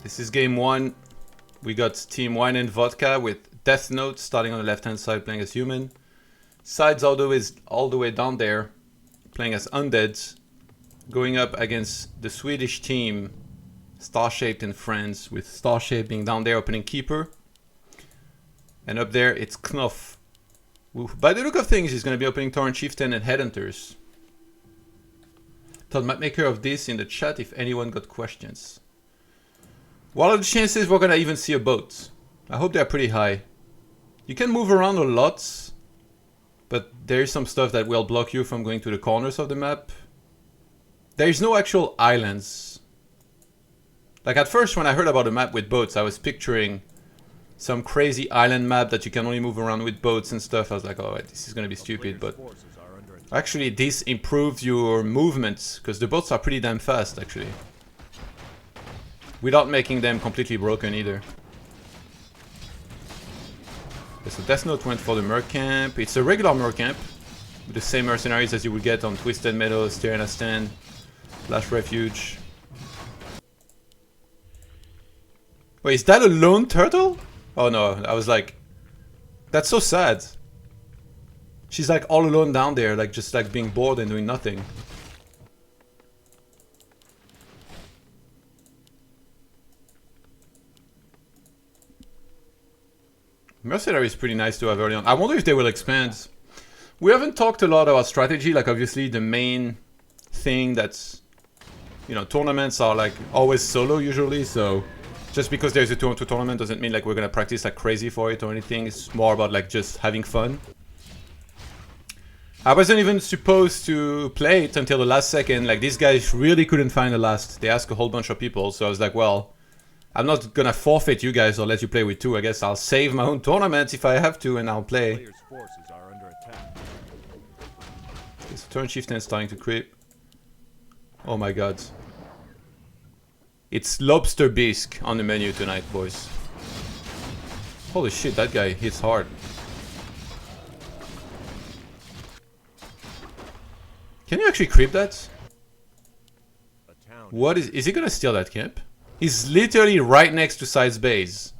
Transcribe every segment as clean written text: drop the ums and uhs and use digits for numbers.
This is game one. We got Team Wine and Vodka with Deathnote starting on the left hand side playing as human. SyDe all the way down there playing as undead. Going up against the Swedish team Starshaped and friends, with Starshaped being down there opening keeper. And up there it's KnOff. By the look of things he's going to be opening Torrent Chieftain and Headhunters. Todd Mapmaker of this in the chat if anyone got questions. What are the chances we're gonna even see a boat? I hope they're pretty high. You can move around a lot, but there is some stuff that will block you from going to the corners of the map. There is no actual islands. Like at first when I heard about a map with boats, I was picturing some crazy island map that you can only move around with boats and stuff. I was like, oh, this is gonna be stupid, but actually this improves your movements because the boats are pretty damn fast actually. Without making them completely broken either. Okay, so Deathnote went for the Merc Camp. It's a regular Merc Camp with the same mercenaries as you would get on Twisted Meadows, Tyranna Stand, Flash Refuge. Wait, is that a lone turtle? Oh no, I was like, that's so sad. She's like all alone down there, like just like being bored and doing nothing. Mercenary is pretty nice to have early on. I wonder if they will expand. We haven't talked a lot about strategy. Like obviously the main thing that's, you know, tournaments are like always solo usually. So just because there's a 2-on-2 tournament doesn't mean like we're gonna practice like crazy for it or anything. It's more about like just having fun. I wasn't even supposed to play it until the last second. Like these guys really couldn't find the last. They asked a whole bunch of people. So I was like, well, I'm not gonna forfeit you guys or let you play with two. I guess I'll save my own tournament if I have to and I'll play. Okay, so Torrent Chieftain is starting to creep. Oh my god. It's Lobster Bisque on the menu tonight, boys. Holy shit, that guy hits hard. Can you actually creep that? What is he gonna steal that camp? He's literally right next to SyDe's base.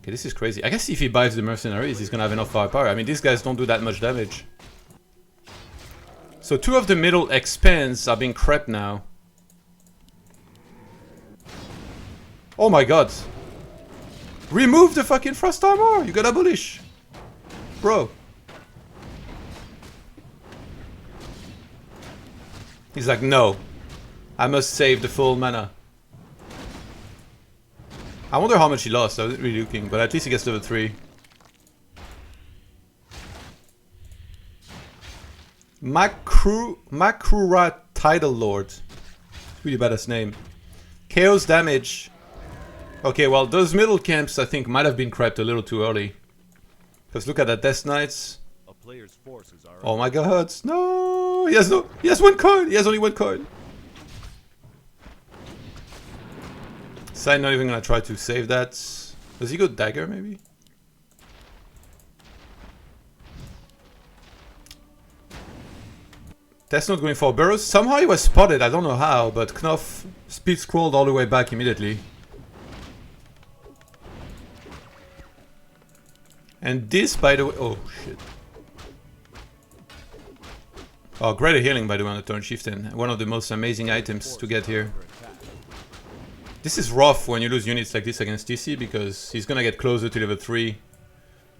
Okay, this is crazy. I guess if he buys the mercenaries, he's gonna have enough firepower. I mean, these guys don't do that much damage. So two of the middle expans are being crept now. Oh my god. Remove the fucking frost armor! You gotta bullish. Bro. He's like, no. I must save the full mana. I wonder how much he lost. I wasn't really looking, but at least he gets level 3. Makura Tidal Lord. Really badass name. Chaos damage. Okay, well, those middle camps I think might have been crept a little too early. Because look at that Death Knights. Oh my god, no! He has one coin! He has only one coin! SyDe not even gonna try to save that. Does he go dagger maybe? That's not going for burrows. Somehow he was spotted, I don't know how, but KnOff speed scrolled all the way back immediately. And this, by the way, oh shit. Oh, greater healing by the way on the Torrent Chieftain. One of the most amazing items to get here. This is rough when you lose units like this against TC because he's gonna get closer to level 3.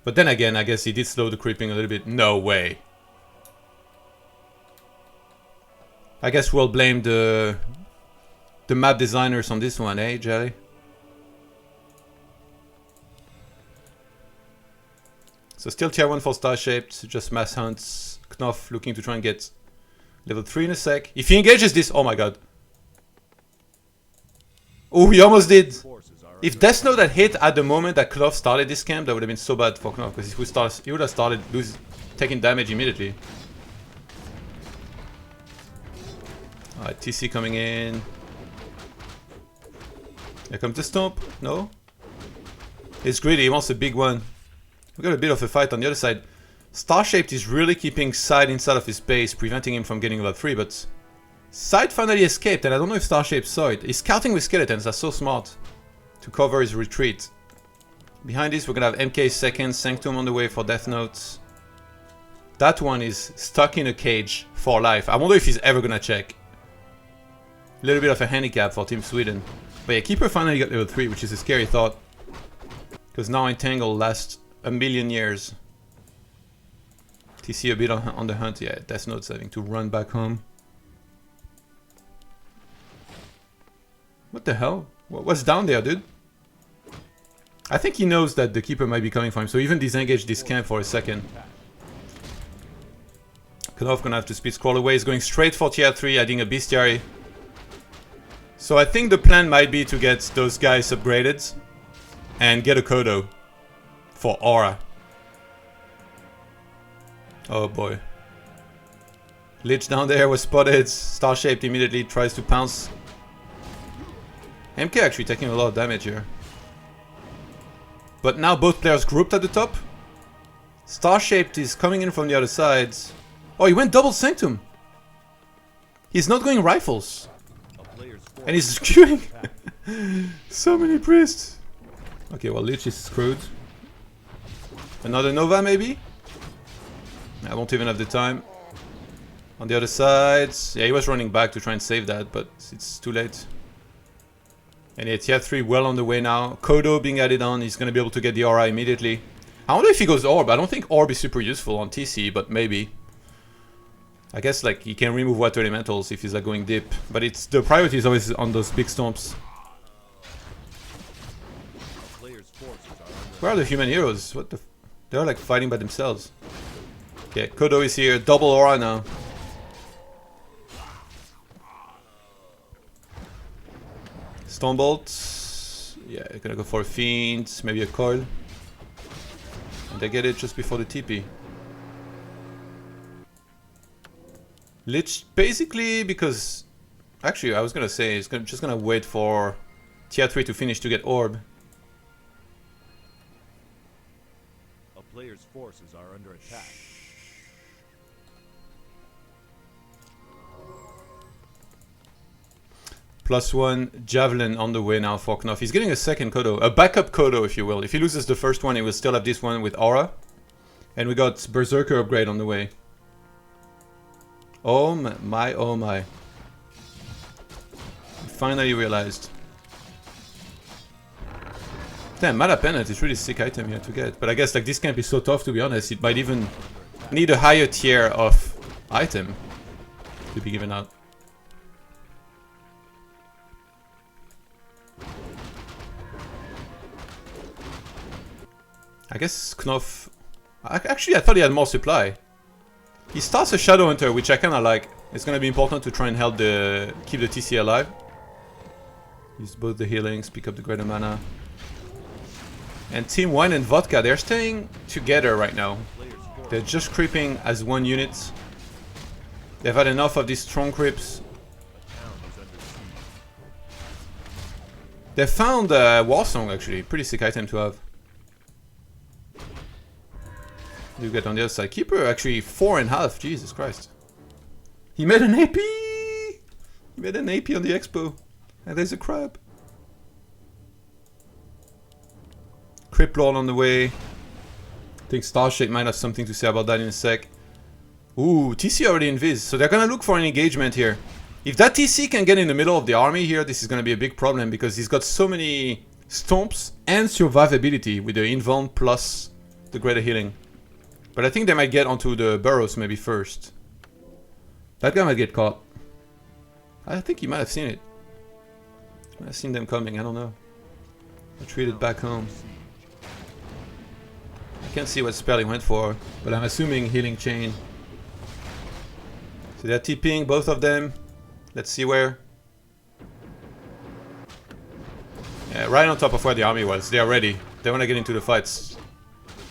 But then again, I guess he did slow the creeping a little bit. No way. I guess we'll blame the map designers on this one, eh, Jelly? So still tier 1 for Starshaped, just mass hunts. KnOff looking to try and get level 3 in a sec. If he engages this, oh my god. Oh, he almost did. If Deathnote had hit at the moment that KnOff started this camp, that would have been so bad for KnOff because he would have started taking damage immediately. Alright, TC coming in. Here comes the stomp. No? It's greedy, he wants a big one. We got a bit of a fight on the other side. Starshaped is really keeping SyDe inside of his base, preventing him from getting level 3, but SyDe finally escaped, and I don't know if Starshaped saw it. He's scouting with skeletons, that's so smart. To cover his retreat. Behind this, we're gonna have MK second, Sanctum on the way for Deathnote. That one is stuck in a cage for life. I wonder if he's ever gonna check. A little bit of a handicap for Team Sweden. But yeah, Keeper finally got level 3, which is a scary thought. Because now Entangle lasts a million years. TC a bit on the hunt, yeah, Deathnote's having to run back home. What the hell? What's down there, dude? I think he knows that the Keeper might be coming for him, so even disengage this camp for a second. KnOff gonna have to speed scroll away. He's going straight for tier 3, adding a bestiary. So I think the plan might be to get those guys upgraded and get a Kodo for Aura. Oh boy. Lich down there was spotted. Starshaped immediately tries to pounce. MK actually taking a lot of damage here. But now both players grouped at the top. Starshaped is coming in from the other side. Oh, he went double Sanctum. He's not going rifles. And he's queuing. So many priests. Okay, well, Lich is screwed. Another Nova, maybe? I won't even have the time. On the other side, yeah, he was running back to try and save that, but it's too late. And yeah, tier 3 well on the way now. Kodo being added on, he's going to be able to get the aura immediately. I wonder if he goes Orb. I don't think Orb is super useful on TC, but maybe. I guess like he can remove water elementals if he's like going deep. But it's the priority is always on those big stomps. Where are the human heroes? What the f— they're like fighting by themselves. Okay, Kodo is here. Double aura now. Stormbolt. Yeah, gonna go for a Fiend. Maybe a coil. And they get it just before the TP. Lich basically because... Actually, I was gonna say it's just gonna wait for tier 3 to finish to get Orb. A player's forces are under attack. +1 Javelin on the way now for KnOff. He's getting a second Kodo. A backup Kodo, if you will. If he loses the first one, he will still have this one with Aura. And we got Berserker upgrade on the way. Oh my, oh my. Finally realized. Damn, Mana Pennant is really sick item here to get. But I guess like this camp is so tough, to be honest. It might even need a higher tier of item to be given out. I guess KnOff... Actually, I thought he had more supply. He starts a Shadow Hunter, which I kinda like. It's gonna be important to try and help keep the TC alive. Use both the healings, pick up the greater mana. And Team Wine and Vodka, they're staying together right now. They're just creeping as one unit. They've had enough of these strong creeps. They found War Song actually, pretty sick item to have. You get on the other side. Keeper actually 4.5. Jesus Christ. He made an AP! He made an AP on the expo. And there's a crab. Crypt Lord on the way. I think Starshaped might have something to say about that in a sec. Ooh, TC already invis. So they're gonna look for an engagement here. If that TC can get in the middle of the army here, this is gonna be a big problem because he's got so many stomps and survivability with the invuln plus the greater healing. But I think they might get onto the burrows maybe first. That guy might get caught. I think he might have seen it. Might have seen them coming, I don't know. Retreated back home. I can't see what spell he went for, but I'm assuming healing chain. So they're TPing, both of them. Let's see where. Yeah, right on top of where the army was. They are ready. They want to get into the fights.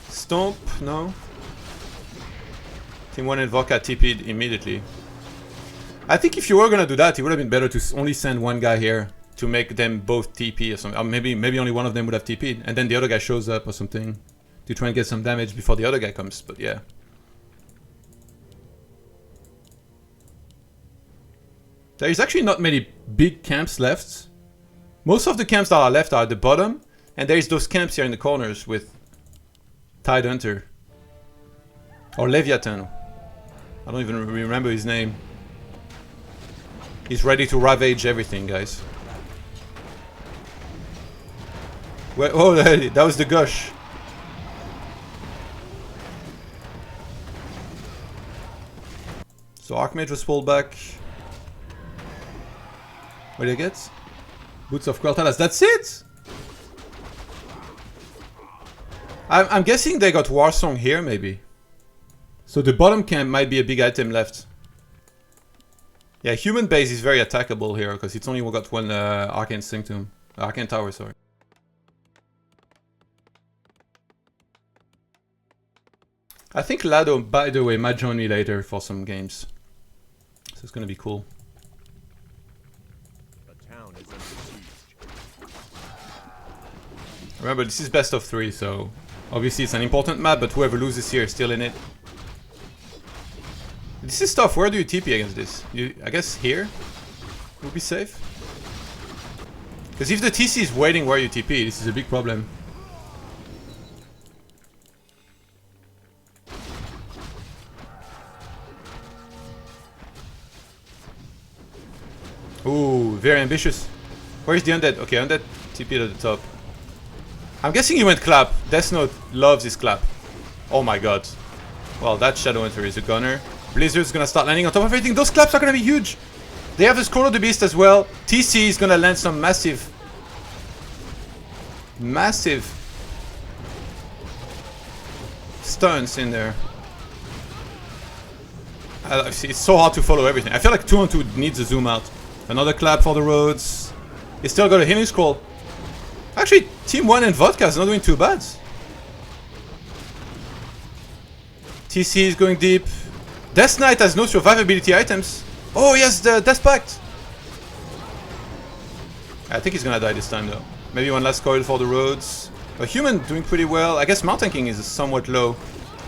Stomp, no. Team 1 and Vodka TP'd immediately. I think if you were gonna do that, it would have been better to only send one guy here to make them both TP or something. Or maybe only one of them would have TP'd, and then the other guy shows up or something to try and get some damage before the other guy comes. But yeah. There is actually not many big camps left. Most of the camps that are left are at the bottom, and there is those camps here in the corners with Tide Hunter. Or Leviathan. I don't even remember his name. He's ready to ravage everything, guys. Wait, oh, that was the gush. So Archmage was pulled back. What did I get? Boots of Quel'Thalas. That's it! I'm guessing they got Warsong here, maybe. So the bottom camp might be a big item left. Yeah, human base is very attackable here, because it's only got one Arcane Sanctum. Arcane Tower, sorry. I think Lado, by the way, might join me later for some games. So it's gonna be cool. The town is under siege. Remember, this is best of 3, so obviously it's an important map, but whoever loses here is still in it. This is tough. Where do you TP against this? I guess here would be safe. Because if the TC is waiting where you TP, this is a big problem. Ooh, very ambitious. Where is the undead? Okay, undead TP at the top. I'm guessing he went clap. Deathnote loves his clap. Oh my god. Well, that Shadowhunter is a gunner. Blizzard's gonna start landing on top of everything. Those claps are gonna be huge. They have the Scroll of the Beast as well. TC is gonna land some massive stuns in there. It's so hard to follow everything. I feel like 2-on-2 needs a zoom out. Another clap for the roads. He's still got a healing scroll. Actually, Team 1 and Vodka is not doing too bad. TC is going deep. Death Knight has no survivability items. Oh, yes, the Death Pact. I think he's gonna die this time, though. Maybe one last coil for the roads. A human doing pretty well. I guess Mountain King is somewhat low.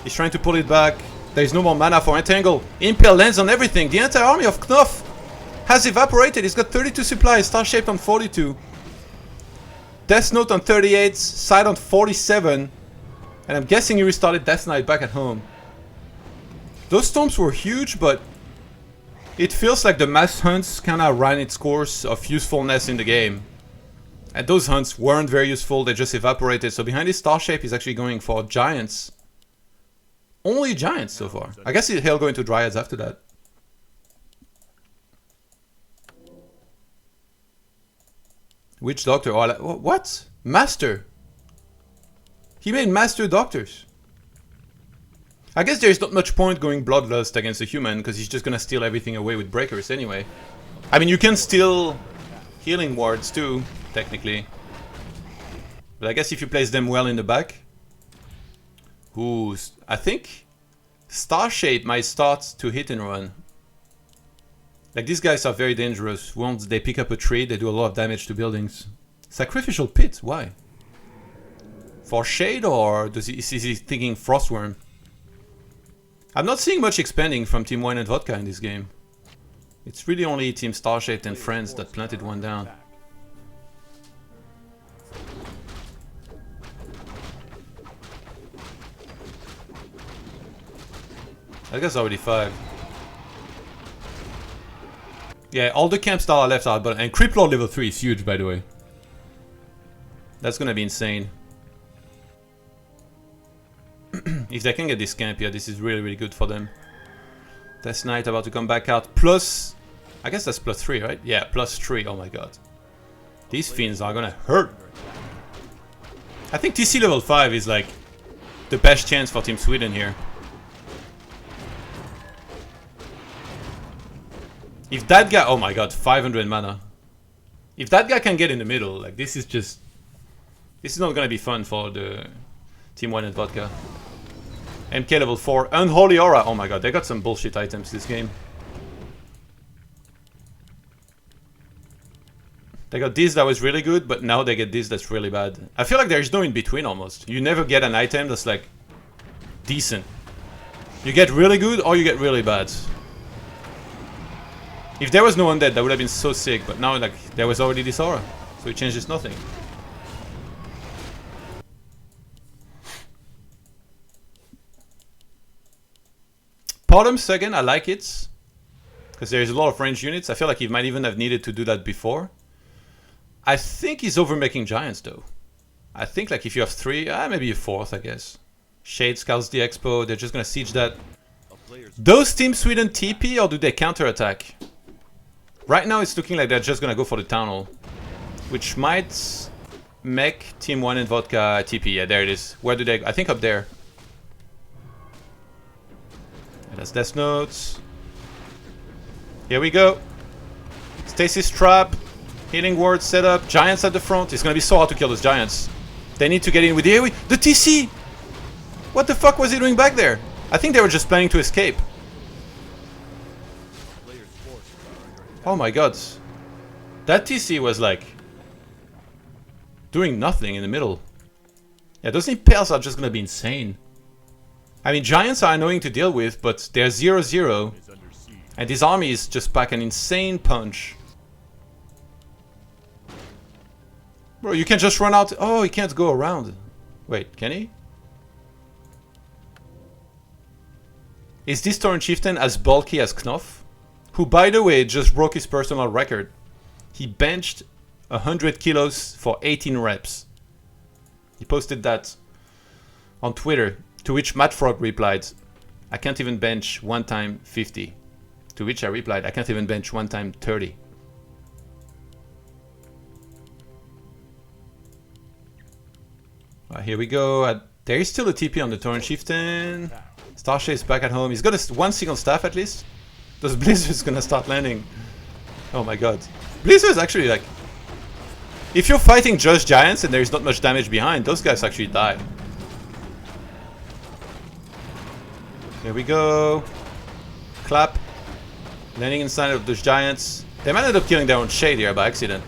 He's trying to pull it back. There is no more mana for Entangle. Impale lands on everything. The entire army of KnOff has evaporated. He's got 32 supplies. Starshaped on 42. Deathnote on 38. SyDe on 47. And I'm guessing he restarted Death Knight back at home. Those storms were huge, but it feels like the mass hunts kind of ran its course of usefulness in the game. And those hunts weren't very useful, they just evaporated. So behind this Starshape, he's actually going for Giants. Only Giants so far. I guess he'll go into Dryads after that. Witch Doctor? Oh, what? Master? He made Master Doctors. I guess there's not much point going Bloodlust against a human, because he's just gonna steal everything away with Breakers anyway. I mean, you can steal Healing Wards too, technically. But I guess if you place them well in the back... Ooh, I think Starshaped might start to hit and run. Like, these guys are very dangerous. Once they pick up a tree, they do a lot of damage to buildings. Sacrificial Pit, why? For shade, or is he thinking Frostworm? I'm not seeing much expanding from Team 1 and Vodka in this game. It's really only Team Starshaped and Friends that planted one down. I guess already 5. Yeah, all the camps that are left out, but and Creep Lord level 3 is huge, by the way. That's gonna be insane. If they can get this camp, yeah, this is really, really good for them. Death Knight about to come back out. Plus, I guess that's plus 3, right? Yeah, plus 3. Oh my god. These fiends are gonna hurt. I think TC level 5 is like the best chance for Team Sweden here. If that guy... Oh my god, 500 mana. If that guy can get in the middle, like this is just... This is not gonna be fun for the Team 1 and Vodka. MK level 4. Unholy Aura. Oh my god, they got some bullshit items this game. They got this that was really good, but now they get this that's really bad. I feel like there's no in between almost. You never get an item that's like decent. You get really good or you get really bad. If there was no undead, that would have been so sick. But now, like, there was already this aura. So it changes nothing. Bottom second, I like it. Because there's a lot of ranged units. I feel like he might even have needed to do that before. I think he's overmaking giants, though. I think, like, if you have 3, maybe a 4th, I guess. Shade scouts the expo. They're just going to siege that. Those Team Sweden TP, or do they counterattack? Right now, it's looking like they're just going to go for the town hall. Which might make Team 1 and Vodka TP. Yeah, there it is. Where do they... I think up there. Yeah, that's Deathnote. Here we go. Stasis Trap. Healing ward set up. Giants at the front. It's going to be so hard to kill those giants. They need to get in with the AoE. The TC! What the fuck was he doing back there? I think they were just planning to escape. Oh my god. That TC was like... doing nothing in the middle. Yeah, those impales are just going to be insane. I mean, giants are annoying to deal with, but they're 0-0. And this army is just pack an insane punch. Bro, you can just run out. Oh, he can't go around. Wait, can he? Is this Tauren Chieftain as bulky as KnOff? Who, by the way, just broke his personal record. He benched 100 kilos for 18 reps. He posted that on Twitter, to which Matt Frog replied, I can't even bench 1 time 50. To which I replied, I can't even bench 1 time 30. Here we go. There is still a TP on the Tauren Chieftain. Starshape's back at home. He's got one single staff at least. Those Blizzard's gonna start landing. Oh my god. Blizzard's actually like... if you're fighting just giants and there's not much damage behind, those guys actually die. Here we go. Clap. Landing inside of those giants. They might end up killing their own shade here by accident.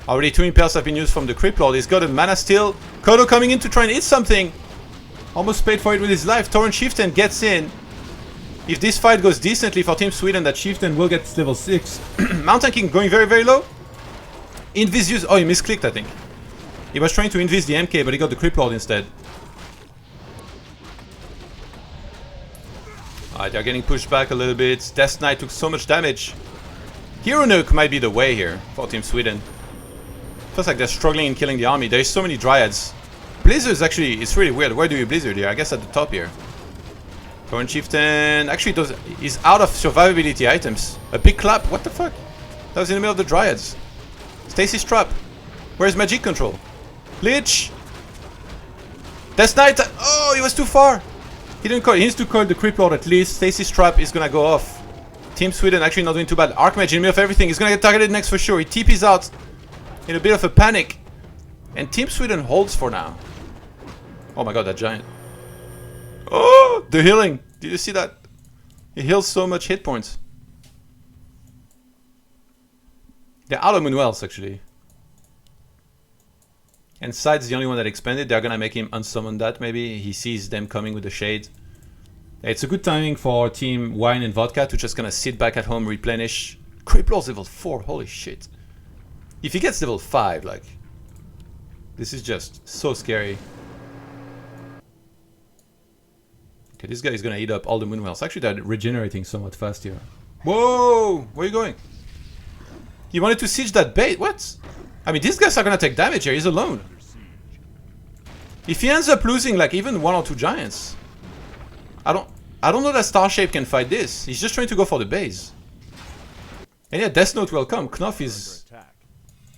Already 2 impels have been used from the Crypt Lord. He's got a mana steal. Kodo coming in to try and hit something. Almost paid for it with his life. Tauren Chieftain gets in. If this fight goes decently for Team Sweden, that Chieftain will get level 6. Mountain King going very, very low. Invis use... oh, he misclicked, I think. He was trying to invis the MK, but he got the Crypt Lord instead. Alright, they're getting pushed back a little bit. Death Knight took so much damage. Hero Nuke might be the way here for Team Sweden. Feels like they're struggling in killing the army. There's so many Dryads. Blizzard is actually... it's really weird. Where do you Blizzard here? I guess at the top here. Tauren Chieftain... actually, he's out of survivability items. A big clap. What the fuck? That was in the middle of the Dryads. Stasis Trap. Where's Magic Control? Lich! Death Knight! Oh, he was too far! He didn't call. He needs to call the Crypt Lord at least. Stasis Trap is gonna go off. Team Sweden actually not doing too bad. Archmage in the middle of everything. He's gonna get targeted next for sure. He TP's out in a bit of a panic. And Team Sweden holds for now. Oh my god, that giant. Oh, the healing. Did you see that? He heals so much hit points. They're out of Moonwells, actually. And SyDe's the only one that expanded. They're gonna make him unsummon that, maybe. He sees them coming with the shade. It's a good timing for Team Wine and Vodka to just gonna sit back at home, replenish. Crypt Lord's level 4, holy shit. If he gets level 5, like... this is just so scary. Okay, this guy is gonna eat up all the Moonwells. Actually, they're regenerating somewhat fast here. Whoa! Where are you going? He wanted to siege that bait? What? I mean, these guys are gonna take damage here. He's alone. If he ends up losing, like, even 1 or 2 giants... I don't know that Starshaped can fight this. He's just trying to go for the base. And yeah, Deathnote will come. KnOff is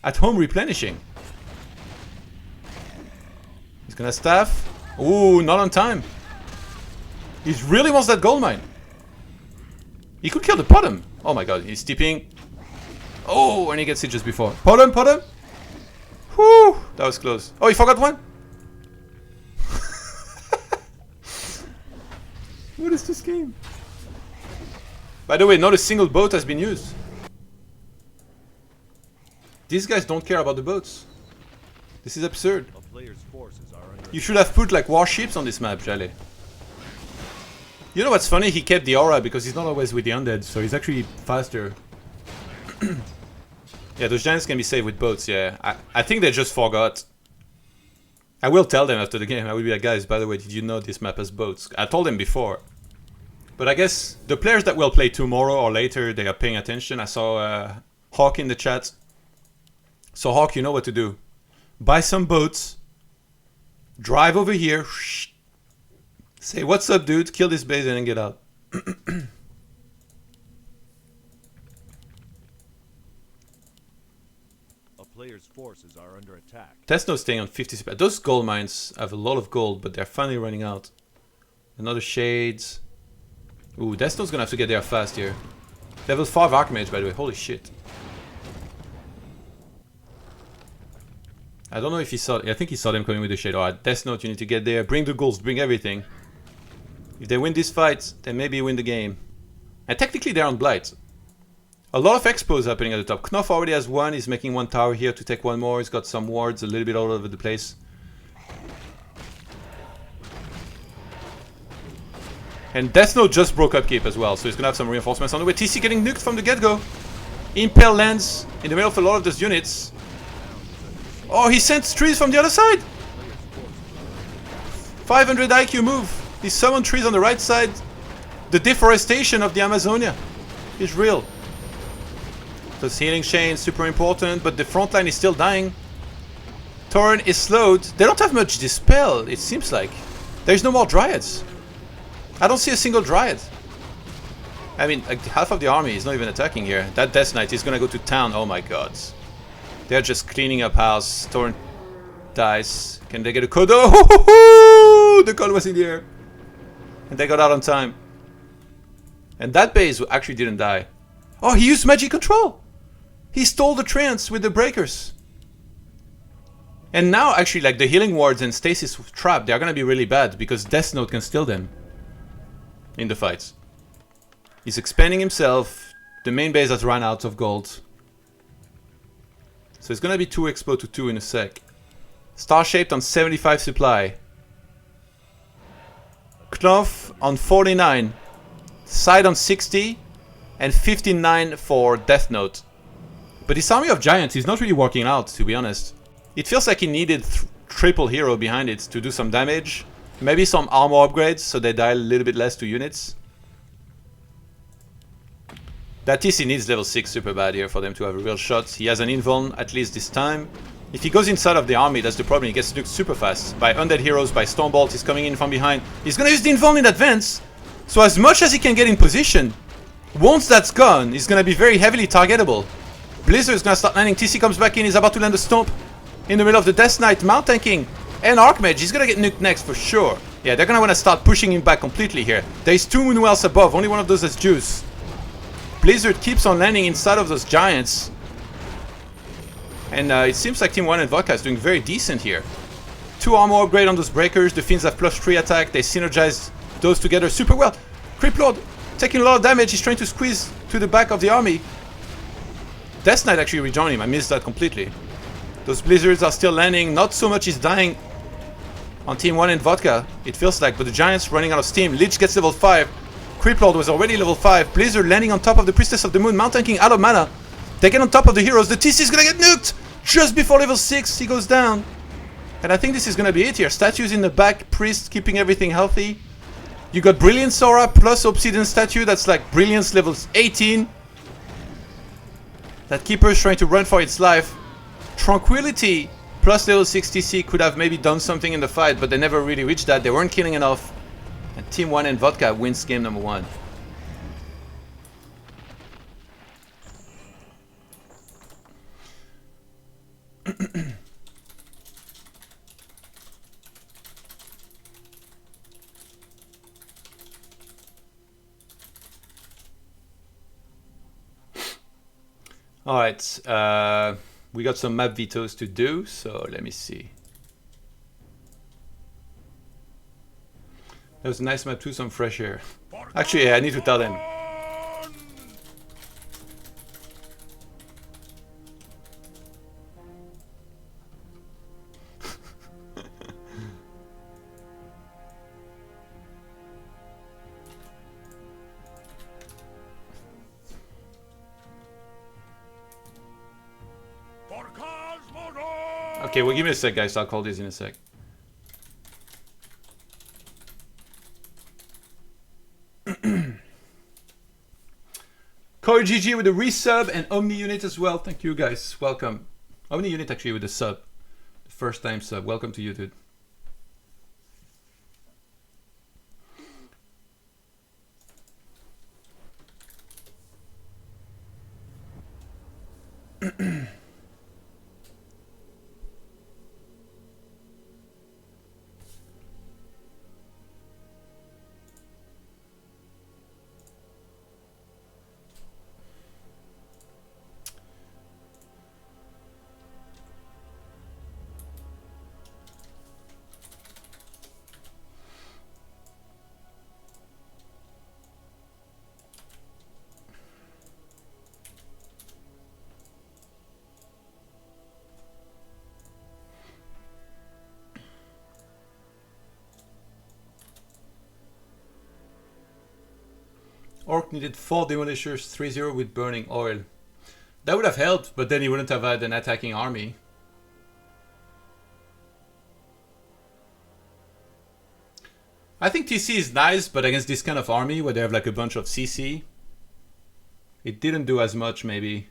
at home replenishing. He's gonna staff. Ooh, not on time. He really wants that gold mine. He could kill the bottom. Oh my god, he's tipping. Oh, and he gets it just before. Bottom, bottom. Whew, that was close. Oh, he forgot one. What is this game? By the way, not a single boat has been used. These guys don't care about the boats. This is absurd. You should have put like warships on this map, Jale. You know what's funny? He kept the aura because he's not always with the undead, so he's actually faster. Yeah, those giants can be saved with boats, yeah. I think they just forgot. I will tell them after the game. I will be like, guys, by the way, did you know this map has boats? I told them before. But I guess the players that will play tomorrow or later, they are paying attention. I saw Hawk in the chat. So Hawk, you know what to do. Buy some boats. Drive over here. Say, what's up, dude? Kill this base and then get out. A player's forces are under attack. Deathnote staying on 50 supply. Those gold mines have a lot of gold, but they're finally running out. Another shades. Ooh, Deathnote's gonna have to get there fast here. Level 5 Archmage, by the way. Holy shit. I don't know if he saw... I think he saw them coming with the shade. Alright, Deathnote, you need to get there. Bring the golds, bring everything. If they win this fight, then maybe win the game. And technically they're on Blight. A lot of expos happening at the top. KnOff already has one. He's making one tower here to take one more. He's got some wards a little bit all over the place. And Deathnote just broke upkeep as well, so he's gonna have some reinforcements on the way. TC getting nuked from the get-go. Impale lands in the middle of a lot of those units. Oh, he sent trees from the other side! 500 IQ move. He summoned trees on the right side. The deforestation of the Amazonia is real. Those healing chains, super important, but the front line is still dying. Torrent is slowed. They don't have much dispel, it seems like. There's no more dryads. I don't see a single dryad. I mean, like, half of the army is not even attacking here. That Death Knight is gonna go to town. Oh my god. They're just cleaning up house. Torrent dies. Can they get a code? Oh, the code was in the air. And they got out on time. And that base actually didn't die. Oh, he used magic control. He stole the trance with the breakers. And now, actually, like, the healing wards and stasis trap, they're gonna be really bad because Deathnote can steal them in the fights. He's expanding himself. The main base has run out of gold. So it's gonna be 2 expo to 2 in a sec. Starshaped on 75 supply. KnOff on 49. SyDe on 60. And 59 for Deathnote. But this army of giants is not really working out, to be honest. It feels like he needed triple hero behind it to do some damage. Maybe some armor upgrades, so they die a little bit less to units. That TC needs level 6 super bad here for them to have a real shot. He has an invuln, at least this time. If he goes inside of the army, that's the problem. He gets nuked super fast. By undead heroes, by Stormbolt, he's coming in from behind. He's gonna use the invuln in advance. So as much as he can get in position, once that's gone, he's gonna be very heavily targetable. Blizzard's gonna start landing. TC comes back in, he's about to land a stomp in the middle of the Death Knight, mount tanking. And Archmage, he's gonna get nuked next for sure. Yeah, they're gonna wanna start pushing him back completely here. There's 2 Moonwells above, only one of those has juice. Blizzard keeps on landing inside of those giants. And it seems like Team 1 and Vodka is doing very decent here. 2 armor upgrade on those breakers, the Fiends have +3 attack, they synergize those together super well. Creep Lord taking a lot of damage, he's trying to squeeze to the back of the army. Death Knight actually rejoined him, I missed that completely. Those Blizzards are still landing, not so much is dying on Team 1 and Vodka, it feels like, but the Giants running out of steam. Lich gets level 5, Creep Lord was already level 5, Blizzard landing on top of the Priestess of the Moon, mount tanking out of mana. They get on top of the heroes, the TC is gonna get nuked! Just before level 6, he goes down. And I think this is gonna be it here. Statues in the back, Priest keeping everything healthy. You got Brilliance Aura plus Obsidian Statue, that's like Brilliance levels 18. That Keeper is trying to run for its life. Tranquility plus level 60C could have maybe done something in the fight, but they never really reached that. They weren't killing enough. And Team 1 and Vodka wins game number 1. Alright, we got some map vetoes to do, so let me see. That was a nice map too, some fresh air. Actually, yeah, I need to tell them. Okay, well, give me a sec, guys. I'll call this in a sec. Corey GG with a resub and Omni Unit as well. Thank you, guys. Welcome. Omni Unit actually with a sub. First time sub. Welcome to you, dude. Orc needed 4 demolishers, 3-0 with burning oil. That would have helped, but then he wouldn't have had an attacking army. I think TC is nice, but against this kind of army where they have like a bunch of CC, it didn't do as much maybe.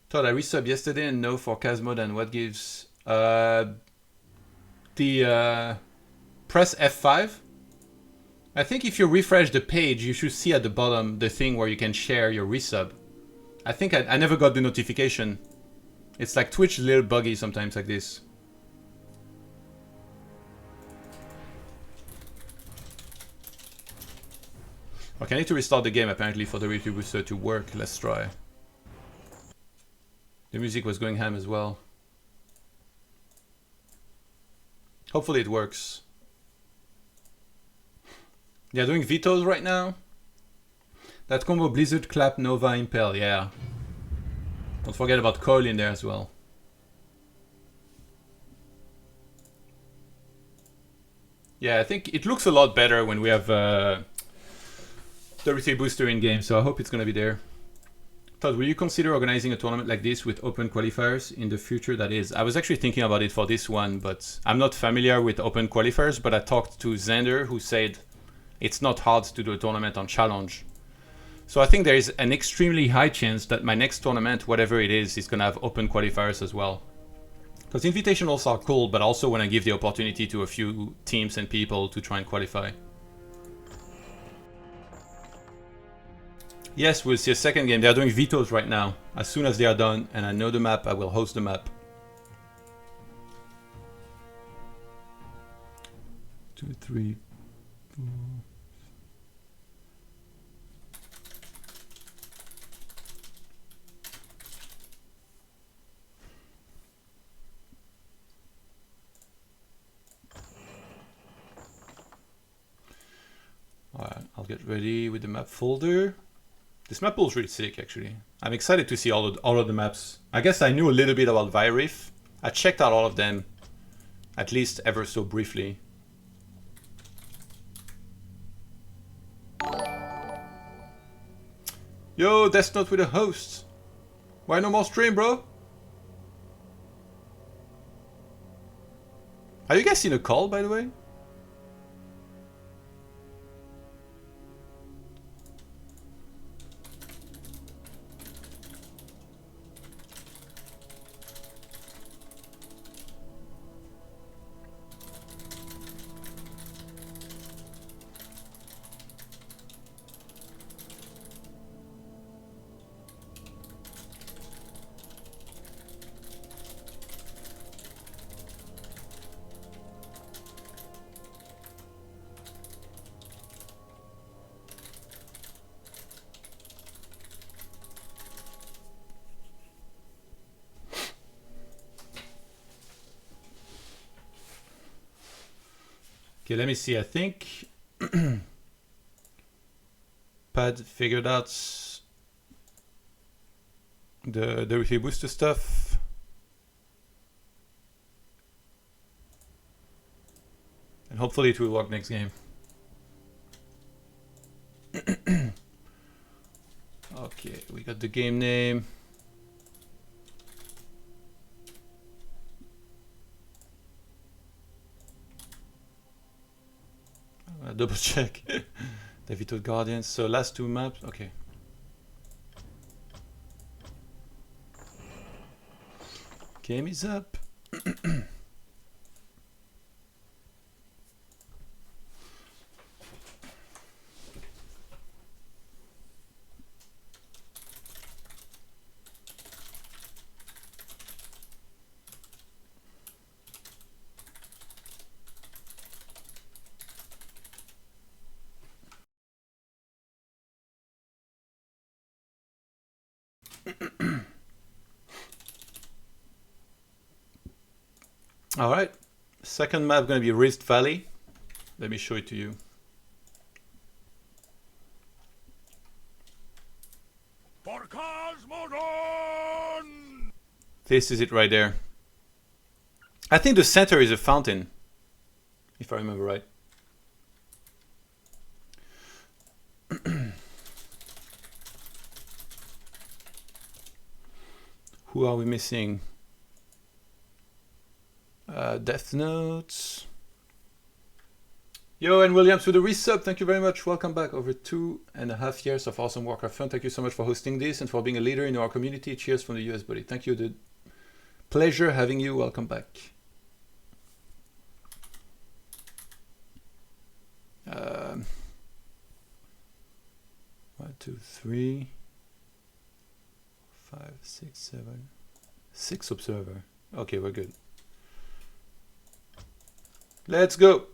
Thought I resub yesterday and no for Casmod and what gives press F5. I think if you refresh the page, you should see at the bottom the thing where you can share your resub. I think I never got the notification. It's like Twitch is a little buggy sometimes like this. Okay, I need to restart the game apparently for the Retry Booster to work. Let's try. The music was going ham as well. Hopefully it works. They're doing vetoes right now. That combo Blizzard, Clap, Nova, Impel, yeah. Don't forget about Coil in there as well. Yeah, I think it looks a lot better when we have the Retry Booster in game, so I hope it's gonna be there. Todd, will you consider organizing a tournament like this with open qualifiers in the future? That is, I was actually thinking about it for this one, but I'm not familiar with open qualifiers, but I talked to Xander who said it's not hard to do a tournament on challenge. So I think there is an extremely high chance that my next tournament, whatever it is going to have open qualifiers as well. Because invitationals are cool, but also when I give the opportunity to a few teams and people to try and qualify. Yes, we'll see a second game. They are doing vetoes right now. As soon as they are done and I know the map, I will host the map. 2, 3, 4. Alright, I'll get ready with the map folder. This map pool is really sick, actually. I'm excited to see all of the maps. I guess I knew a little bit about Virif. I checked out all of them, at least ever so briefly. Yo, Deathnote with a host. Why no more stream, bro? Are you guys in a call, by the way? Okay, let me see. I think Pad figured out the Retry Booster stuff. And hopefully it will work next game. Okay, we got the game name. double check. Deathnote Guardians. So last two maps. Okay. Game is up. All right, second map gonna be Rift Valley. Let me show it to you. This is it right there. I think the center is a fountain, if I remember right. Who are we missing? Deathnote. Yo, and Williams with a resub. Thank you very much. Welcome back. Over 2.5 years of awesome Warcraft fun. Thank you so much for hosting this and for being a leader in our community. Cheers from the US, buddy. Thank you, dude. Pleasure having you. Welcome back. 1, 2, 3, 5, 6, 7, 6 observer. Okay, we're good. Let's go.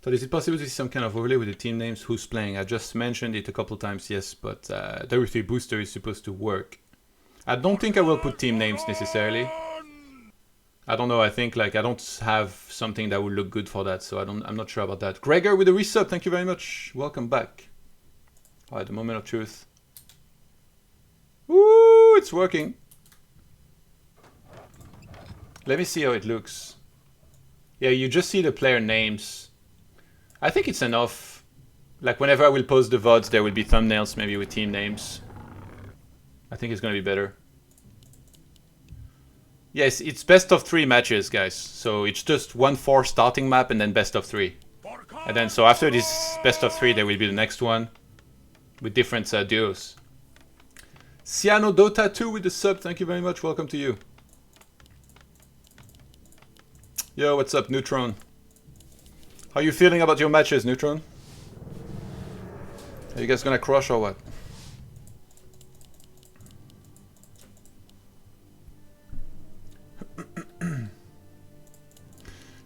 So is it possible to see some kind of overlay with the team names? Who's playing? I just mentioned it a couple times, yes, but W3 booster is supposed to work. I don't think I will put team names necessarily. I don't know. I think like I don't have something that would look good for that, so I'm not sure about that. Gregor with a resub. Thank you very much. Welcome back. All right, the moment of truth. Woo! It's working. Let me see how it looks. Yeah, you just see the player names. I think it's enough. Like whenever I will post the VODs, there will be thumbnails maybe with team names. I think it's gonna be better. Yes, it's best of 3 matches, guys. So it's just 1-4 starting map and then best of 3. And then so after this best of 3, there will be the next one with different duos. Ciano Dota 2 with the sub. Thank you very much. Welcome to you. Yo, what's up, Neutron? How you feeling about your matches, Neutron? Are you guys gonna crush or what?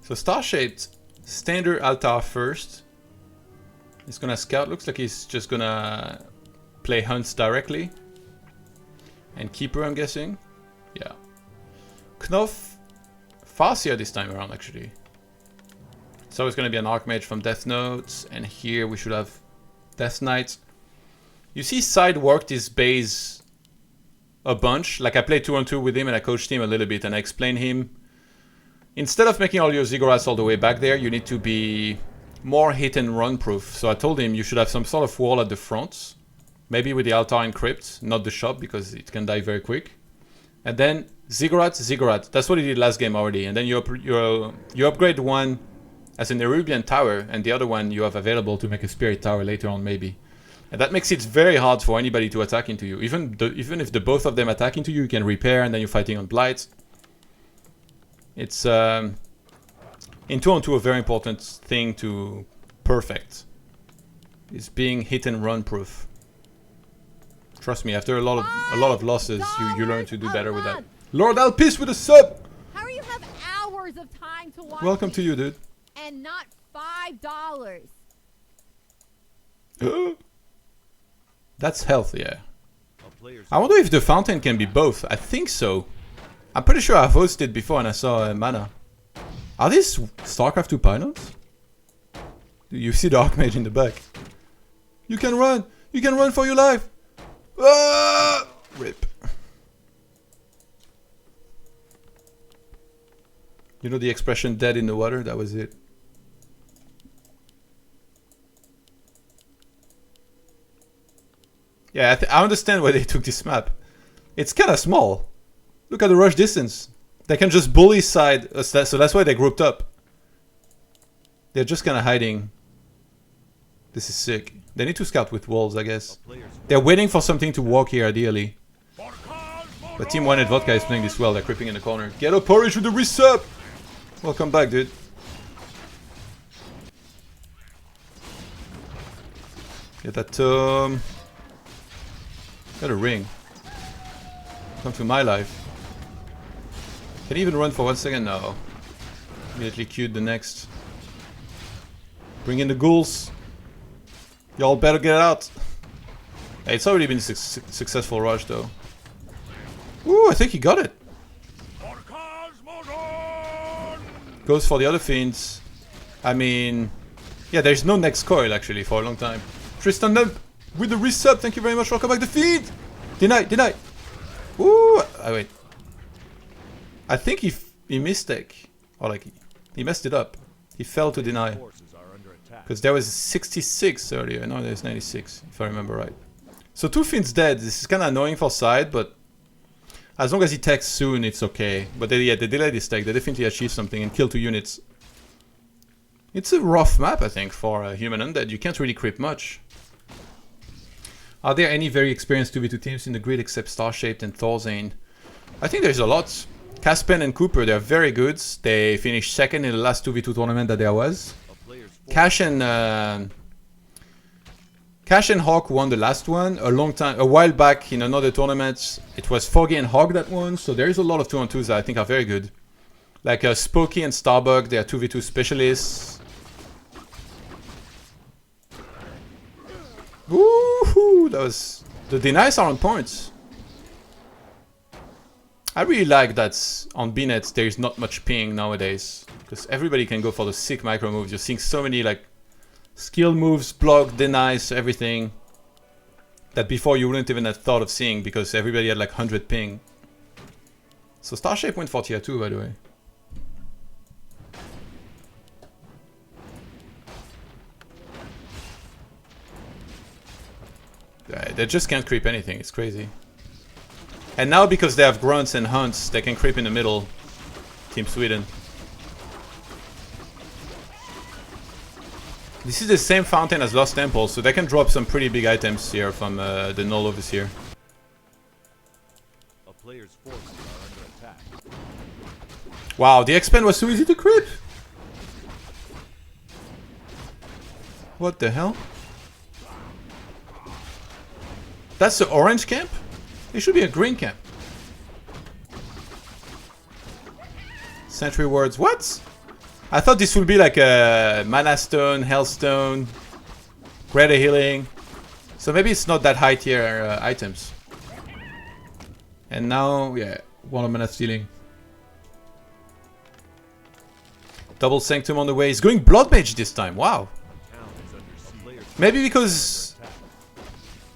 So Starshaped, standard altar first. He's gonna scout. Looks like he's just gonna play hunts directly. And keeper, I'm guessing. Yeah. KnOff. Farseer this time around, actually. So it's going to be an Archmage from Deathnote, and here we should have Death Knight. You see SyDe worked his base a bunch. Like I played 2-on-2 with him and I coached him a little bit and I explained him. Instead of making all your ziggurats all the way back there, you need to be more hit and run proof. So I told him you should have some sort of wall at the front. Maybe with the altar and crypt, not the shop because it can die very quick. And then ziggurat, ziggurat. That's what he did last game already. And then you upgrade one as an Erubian tower, and the other one you have available to make a spirit tower later on, maybe. And that makes it very hard for anybody to attack into you. Even if the both of them attack into you, you can repair, and then you're fighting on blight. It's in 2-on-2 a very important thing to perfect. Is being hit and run proof. Trust me, after a lot of losses, you learn to do better with that. Lord Alpis with a sub! How do you have hours of time to watch Welcome to you, dude. and not $5? That's health, yeah. I wonder if the fountain can be both. I think so. I'm pretty sure I've hosted before and I saw mana. Are these StarCraft 2 pylons? You see the Archmage in the back. You can run! You can run for your life! Ah! Rip. You know the expression dead in the water? That was it. Yeah, I understand why they took this map. It's kind of small. Look at the rush distance. They can just bully side, so that's why they grouped up. They're just kind of hiding. This is sick. They need to scout with walls, I guess. They're waiting for something to walk here, ideally. But Team 1 at Vodka is playing this well. They're creeping in the corner. Get a porridge with the resub! Welcome back, dude. Get that Got a ring. Come to my life. Can he even run for 1 second? No. Immediately queued the next. Bring in the ghouls. Y'all better get out. Hey, it's already been a successful rush though. Ooh, I think he got it. Goes for the other fiends. I mean, yeah, there's no next coil actually for a long time. Tristan with the resub, thank you very much. Welcome back. The feed. Deny. Ooh, wait. I think he mistake, or like he messed it up. He fell to deny. Because there was 66 earlier. Now there's 96, if I remember right. So 2 fiends dead. This is kind of annoying for SyDe, but as long as he techs soon, it's okay. But they delayed this tech. They definitely achieved something and killed 2 units. It's a rough map, I think, for a human undead. You can't really creep much. Are there any very experienced 2v2 teams in the grid except Starshaped and ToD's? I think there's a lot. Caspen and Cooper, they're very good. They finished 2nd in the last 2v2 tournament that there was. Cash and Hawk won the last one a while back in another tournament. It was Foggy and Hawk that won, so there is a lot of 2-on-2s that I think are very good. Like Spooky and Starbug, they are 2v2 specialists. Woohoo! That was... The denies are on points. I really like that on B-nets there is not much ping nowadays. Because everybody can go for the sick micro moves. You're seeing so many like skill moves, block, denies, everything. That before you wouldn't even have thought of seeing because everybody had like 100 ping. So Starshaped went for tier 2 by the way. They just can't creep anything, it's crazy. And now because they have grunts and hunts, they can creep in the middle. Team Sweden. This is the same fountain as Lost Temple, so they can drop some pretty big items here from the null over here. A player's forces are under attack. Wow, the expand was so easy to creep. What the hell? That's the orange camp? It should be a green camp. Sentry wards, what? I thought this would be like a Mana Stone, Hellstone, Greater Healing. So maybe it's not that high tier items. And now, yeah, one of Mana Stealing. Double Sanctum on the way. He's going Blood Mage this time, wow. Maybe because...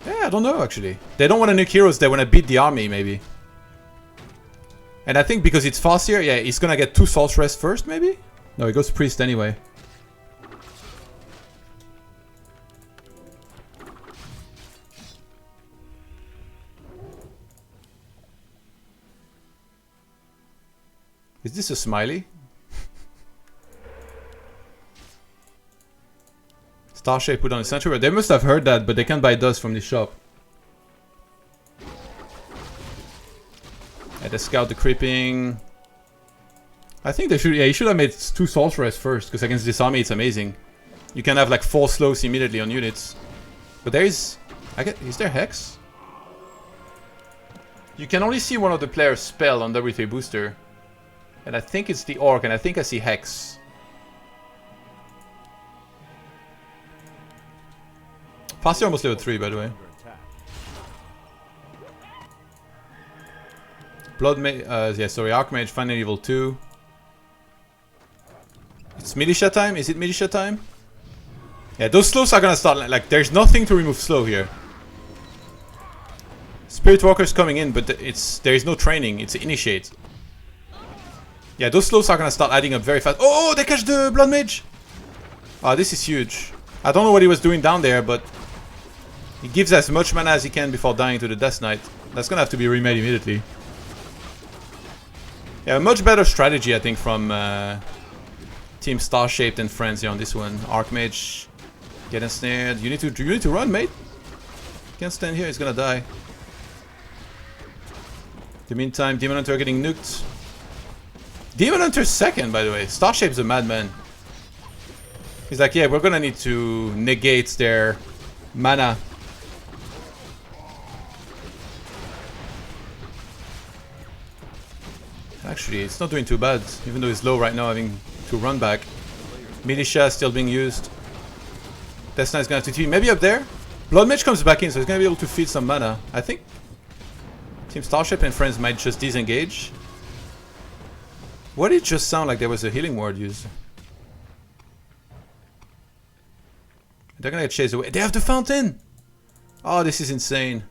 Yeah, I don't know actually. They don't want to nuke heroes, they want to beat the army maybe. And I think because it's faster, yeah, he's gonna get 2 Sorceress first maybe? No, he goes Priest anyway. Is this a smiley? Starshaped put on the Sentry. They must have heard that, but they can't buy dust from this shop. Yeah, they scout the creeping. I think they should. Yeah, you should have made 2 Sorceress first, because against this army it's amazing. You can have like 4 slows immediately on units. But there is. Is there Hex? You can only see one of the players' spell on WT booster. And I think it's the Orc, and I think I see Hex. Faster almost level 3 by the way. Blood Mage, yeah, sorry, Archmage, finally level 2. It's militia time? Is it militia time? Yeah, those slows are gonna start, like, there's nothing to remove slow here. Spirit Walker's coming in, but there is no training, it's initiate. Yeah, those slows are gonna start adding up very fast. Oh, they catch the Blood Mage! Oh, this is huge. I don't know what he was doing down there, but... He gives as much mana as he can before dying to the Death Knight. That's gonna have to be remade immediately. Yeah, a much better strategy, I think, from Team Starshaped and friends here on this one. Archmage, get ensnared. You need to run, mate. Can't stand here. He's gonna die. In the meantime, Demon Hunter getting nuked. Demon Hunter's second, by the way. Starshape's a madman. He's like, yeah, we're gonna need to negate their mana. Actually, it's not doing too bad, even though it's low right now, having to run back. Militia still being used. Deathnote's gonna have to TP. Maybe up there? Blood Mage comes back in, so he's gonna be able to feed some mana. I think Team Starship and friends might just disengage. What did it just sound like there was a healing ward used? They're gonna get chased away. They have the fountain! Oh, this is insane.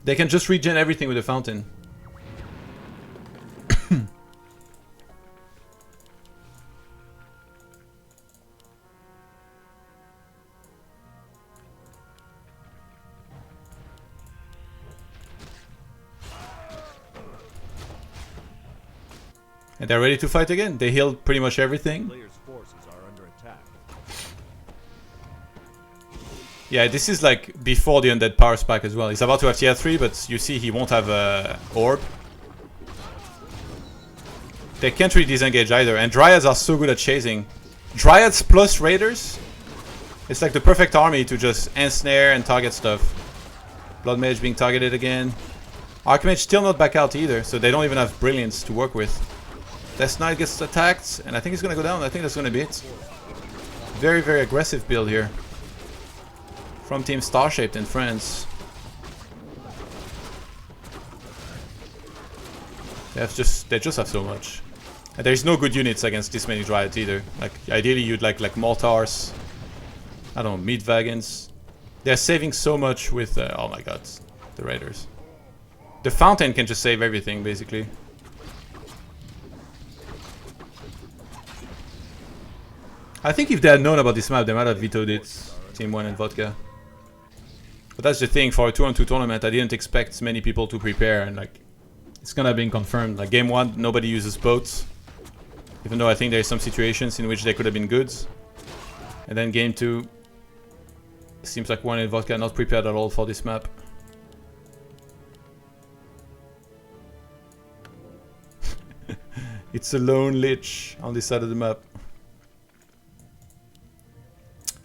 They can just regen everything with the fountain. And they're ready to fight again. They healed pretty much everything. Players' forces are under attack. Yeah, this is like before the Undead Power Spike as well. He's about to have tier 3, but you see he won't have a orb. They can't really disengage either. And Dryads are so good at chasing. Dryads plus Raiders. It's like the perfect army to just ensnare and target stuff. Blood Mage being targeted again. Archmage still not back out either, so they don't even have Brilliance to work with. Deathnote gets attacked, and I think he's gonna go down. I think that's gonna be it. Very, very aggressive build here. From Team Starshaped and friends. They just have so much. And there's no good units against this many Dryads either. Like, ideally you'd like Mortars. I don't know, Meat Wagons. They're saving so much with, oh my god, the Raiders. The fountain can just save everything, basically. I think if they had known about this map, they might have vetoed it. Team 1 and Vodka. But that's the thing, for a 2-on-2 tournament, I didn't expect many people to prepare, and like, it's gonna be confirmed. Like, game 1, nobody uses boats. Even though I think there's some situations in which they could have been good. And then game 2, seems like 1 and Vodka are not prepared at all for this map. It's a lone lich on this side of the map.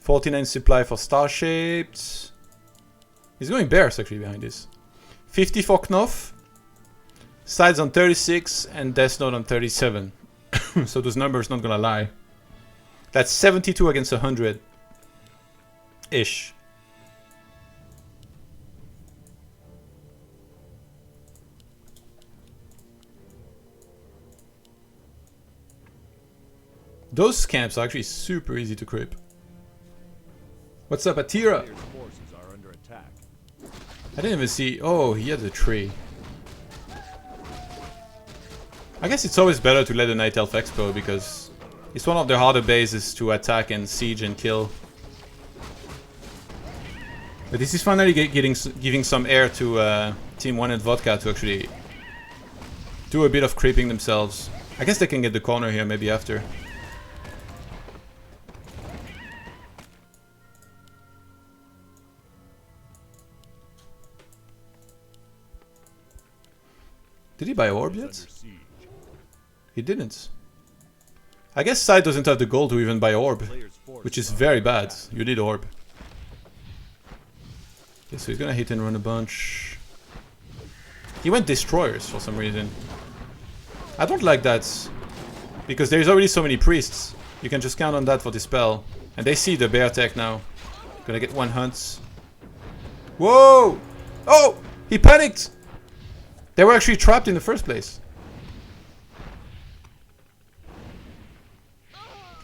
49 supply for Starshaped. He's going bears actually behind this. 50 for KnOff. Sides on 36 and Deathnote on 37. So those numbers not gonna lie. That's 72 against 100. Ish. Those camps are actually super easy to creep. What's up, Atira? Players' forces are under attack. I didn't even see. Oh, he had a tree. I guess it's always better to let the Night Elf expo because it's one of the harder bases to attack and siege and kill. But this is finally giving some air to Team 1 and Vodka to actually do a bit of creeping themselves. I guess they can get the corner here maybe after. Did he buy orb yet? He didn't. I guess SyDe doesn't have the gold to even buy orb, which is very bad. You need orb. Okay, so he's gonna hit and run a bunch. He went destroyers for some reason. I don't like that, because there's already so many priests. You can just count on that for the spell. And they see the bear tech now. Gonna get one hunt. Whoa! Oh! He panicked! They were actually trapped in the first place.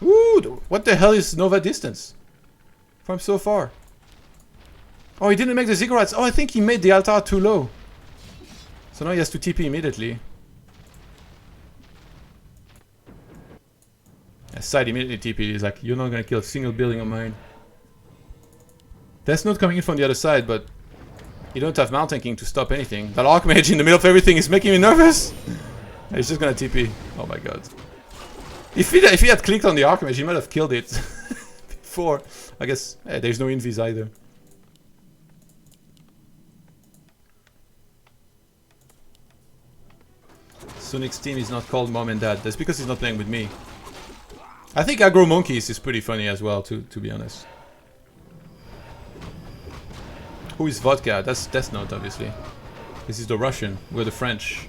Ooh, what the hell is Nova distance? From so far. Oh, he didn't make the ziggurats. Oh, I think he made the altar too low. So now he has to TP immediately. SyDe immediately TP. He's like, you're not gonna kill a single building of mine. That's not coming in from the other side, but you don't have Mountain King to stop anything. That Archmage in the middle of everything is making me nervous. He's just gonna TP. Oh my god. If he had clicked on the Archmage, he might have killed it before. I guess there's no invis either. Sonic's team is not called Mom and Dad. That's because he's not playing with me. I think Aggro Monkeys is pretty funny as well, to be honest. Who is Vodka? That's Deathnote, obviously. This is the Russian. We're the French.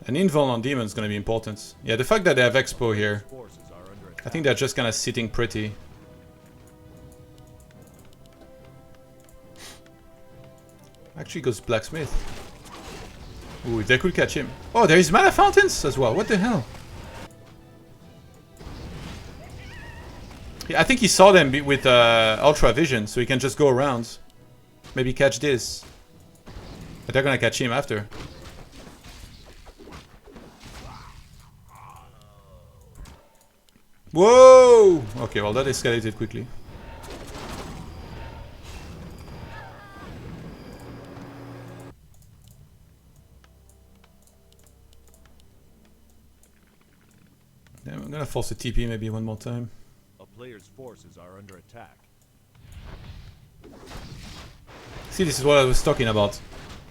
An invul on demon is going to be important. Yeah, the fact that they have Expo here, I think they're just kind of sitting pretty. Actually goes Blacksmith. Ooh, if they could catch him. Oh, there is mana fountains as well. What the hell? Yeah, I think he saw them with Ultra Vision, so he can just go around. Maybe catch this. But they're gonna catch him after. Whoa! Okay, well that escalated quickly. Yeah, I'm gonna force a TP maybe one more time. A player's forces are under attack. See, this is what I was talking about.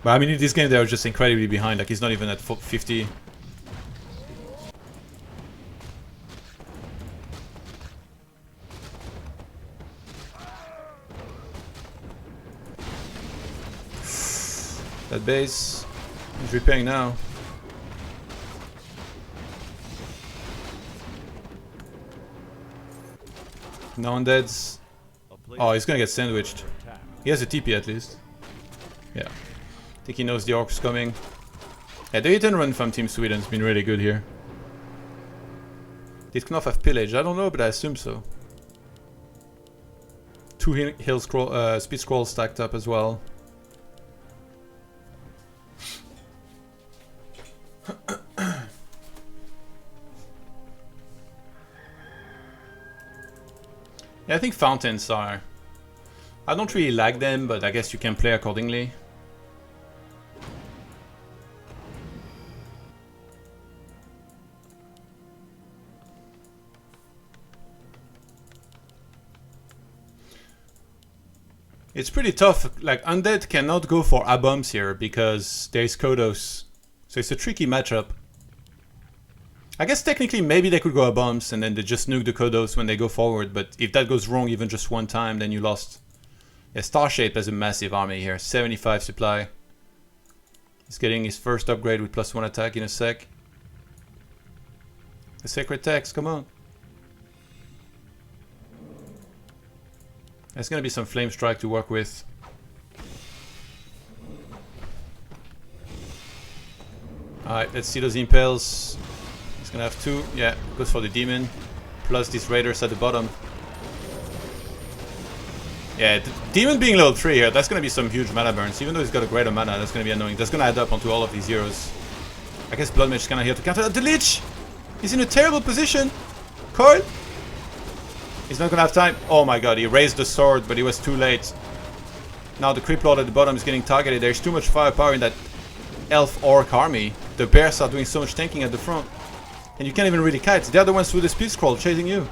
But I mean, in this game they are just incredibly behind. Like he's not even at 50. That base is repairing now. No undeads. Oh, he's gonna get sandwiched. He has a TP at least. Yeah. I think he knows the orc's coming. Yeah, the hit and run from Team Sweden's been really good here. Did KnOff have pillage? I don't know, but I assume so. 2 hill scroll, speed scrolls stacked up as well. Yeah, I think fountains are... I don't really like them, but I guess you can play accordingly. It's pretty tough. Like, Undead cannot go for A-bombs here because there's KnOff. So it's a tricky matchup. I guess technically maybe they could go A-bombs and then they just nuke the KnOff when they go forward, but if that goes wrong even just one time, then you lost. Yeah, Starshaped has a massive army here, 75 supply. He's getting his first upgrade with +1 attack in a sec. The sacred text, come on. There's gonna be some flame strike to work with. Alright, let's see those impels. He's gonna have 2. Yeah, goes for the demon. Plus these raiders at the bottom. Yeah, the demon being level 3 here, that's gonna be some huge mana burns. Even though he's got a greater mana, that's gonna be annoying. That's gonna add up onto all of these heroes. I guess Blood Mage is kinda here to counter the Lich! He's in a terrible position! Coil! He's not gonna have time. Oh my god, he raised the sword, but he was too late. Now the Creep Lord at the bottom is getting targeted. There's too much firepower in that Elf Orc army. The bears are doing so much tanking at the front. And you can't even really kite. They're the ones with the speed scroll chasing you.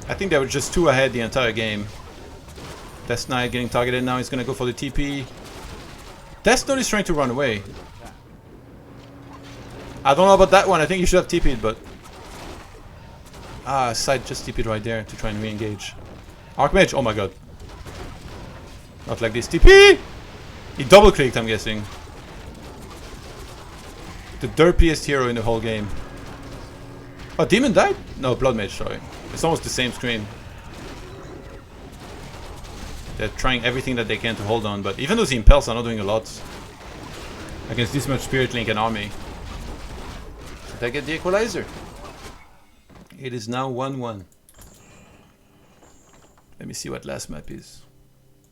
I think they were just 2 ahead the entire game. Deathnote getting targeted now. He's gonna go for the TP. Deathnote is trying to run away. I don't know about that one. I think you should have TP'd, but... Ah, SyDe just TP'd right there to try and re-engage. Archmage, oh my god. Not like this. TP! He double-clicked, I'm guessing. The derpiest hero in the whole game. Oh, Demon died? No, Blood Mage, sorry. It's almost the same screen. They're trying everything that they can to hold on, but even those impels are not doing a lot against this much Spirit Link and army. Did I get the equalizer? It is now 1-1. Let me see what last map is.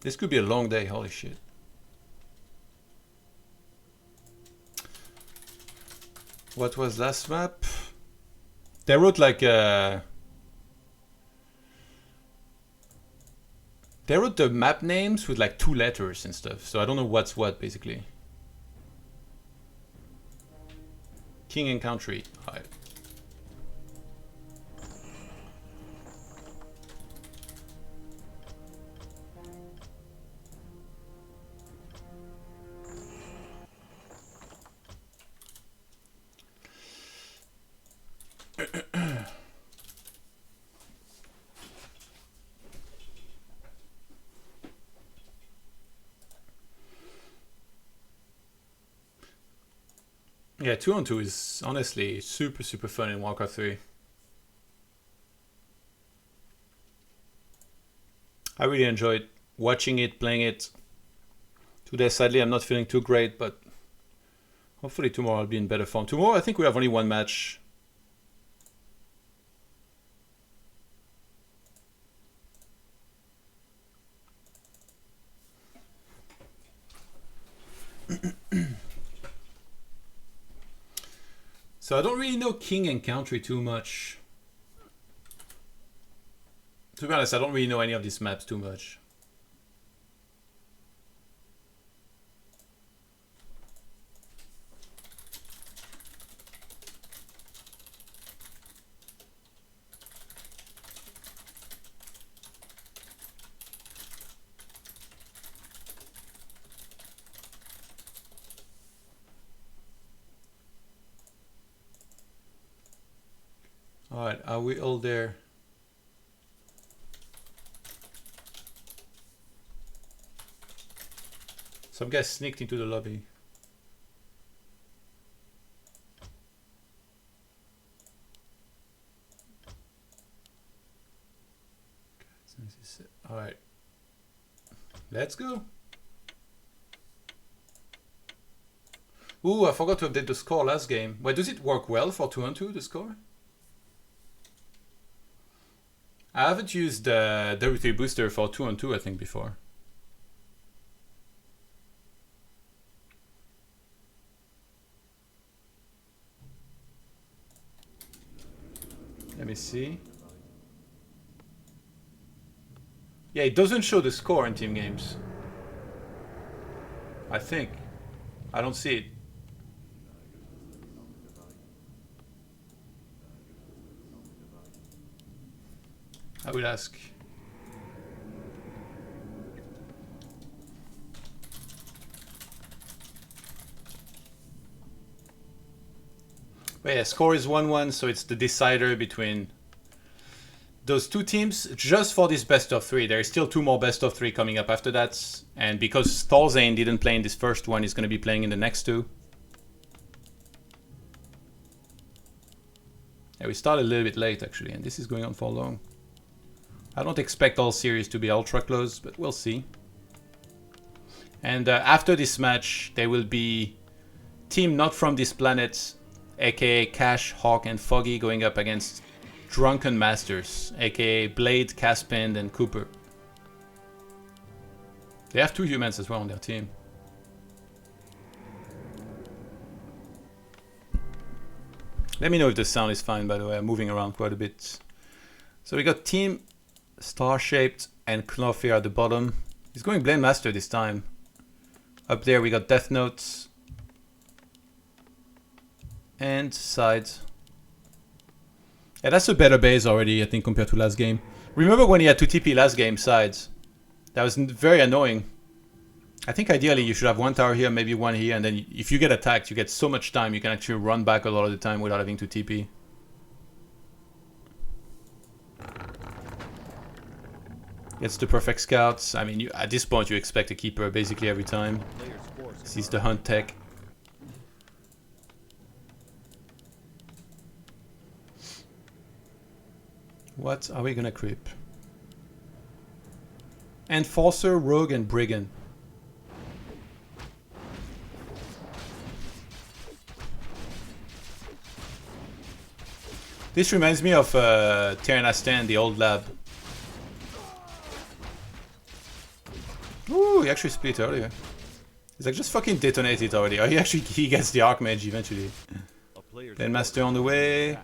This could be a long day, holy shit. What was last map? They wrote like They wrote the map names with like 2 letters and stuff, so I don't know what's what basically. King and country. Alright. Yeah, 2-on-2 is honestly super fun in Warcraft 3. I really enjoyed watching it, playing it. Today, sadly, I'm not feeling too great, but hopefully tomorrow I'll be in better form. Tomorrow, I think we have only 1 match. So I don't really know King and Country too much. To be honest, I don't really know any of these maps too much. Alright, are we all there? Some guy sneaked into the lobby. Alright. Let's go. Ooh, I forgot to update the score last game. Wait, does it work well for 2-on-2, the score? I haven't used the W3 booster for 2-on-2, I think, before. Let me see. Yeah, it doesn't show the score in team games. I think. I don't see it. I will ask. But yeah, score is 1-1, so it's the decider between those 2 teams just for this best of 3. There is still 2 more best of 3 coming up after that. And because Starzane didn't play in this first one, he's going to be playing in the next 2. Yeah, we started a little bit late actually, and this is going on for long. I don't expect all series to be ultra close, but we'll see. And after this match, there will be team not from this planet, aka Cash, Hawk, and Foggy, going up against Drunken Masters, aka Blade, Caspian, and Cooper. They have 2 humans as well on their team. Let me know if the sound is fine, by the way. I'm moving around quite a bit. So we got team Starshaped and KnOff here at the bottom. He's going Blade Master this time. Up there we got Deathnote and SyDe. Yeah, that's a better base already, I think, compared to last game. Remember when he had 2 TP last game, SyDe? That was very annoying. I think ideally you should have 1 tower here, maybe 1 here, and then if you get attacked, you get so much time, you can actually run back a lot of the time without having to TP. Gets the perfect scouts. I mean, at this point you expect a keeper basically every time. Sees the hunt tech. What are we gonna creep? Enforcer, Rogue, and Brigand. This reminds me of Terranastan, the old lab. Ooh, he actually split earlier. He's like, just fucking detonate it already. Oh, he gets the Archmage eventually. Then Master on the way.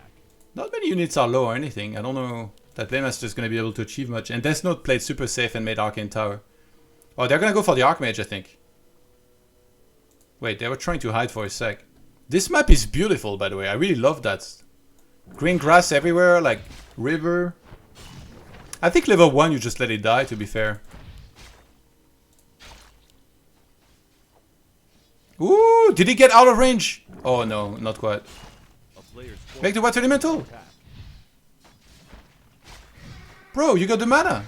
Not many units are low or anything. I don't know. that Playmaster is going to be able to achieve much. And Deathnote played super safe and made Arcane Tower. Oh, they're going to go for the Archmage, I think. Wait, they were trying to hide for a sec. This map is beautiful, by the way. I really love that. Green grass everywhere, like river. I think level 1 you just let it die, to be fair. Ooh, did he get out of range? Oh no, not quite. Make the water elemental. Bro, you got the mana.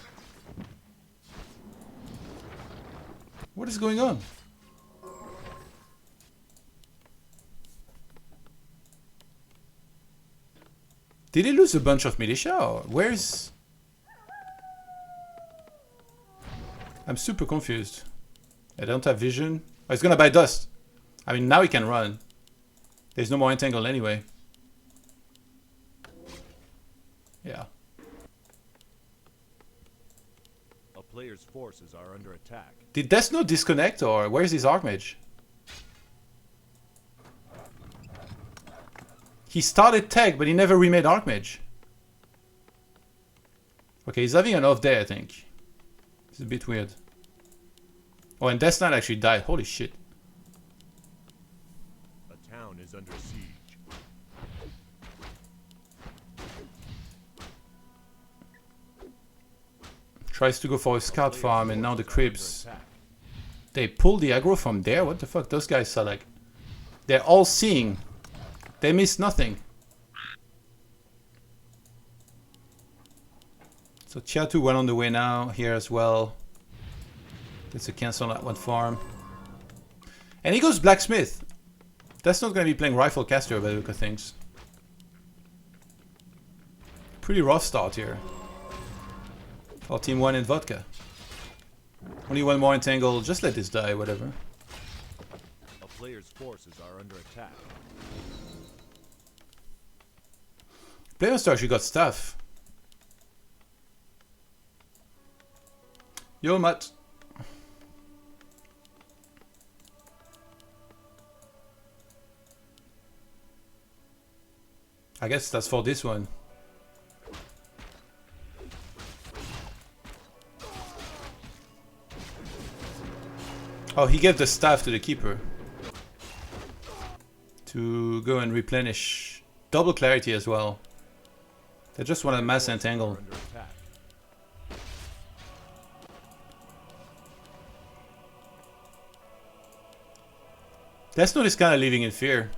What is going on? Did he lose a bunch of militia or where's... I'm super confused. I don't have vision. Oh, he's gonna buy dust. I mean, now he can run. There's no more entangle anyway. Yeah. A player's forces are under attack. Did Deathnote disconnect or where's his Archmage? He started tech, but he never remade Archmage. Okay, he's having an off day, I think. It's a bit weird. Oh, and Deathnote actually died. Holy shit. A town is under siege. Tries to go for a scout farm and now the creeps. They pull the aggro from there? What the fuck? Those guys are like... They're all seeing. They miss nothing. So Chiatu well on the way now, here as well. Gets a cancel on that one farm. And he goes blacksmith. That's not going to be playing rifle caster by the look of things. Pretty rough start here. For team 1 and vodka. Only one more entangle, just let this die, whatever. A player's forces are under attack. Playmaster actually got stuff. Yo, Matt. I guess that's for this one. Oh, he gave the staff to the keeper. To go and replenish. Double clarity as well. They just want a mass entangle. Deathnote is kind of living in fear.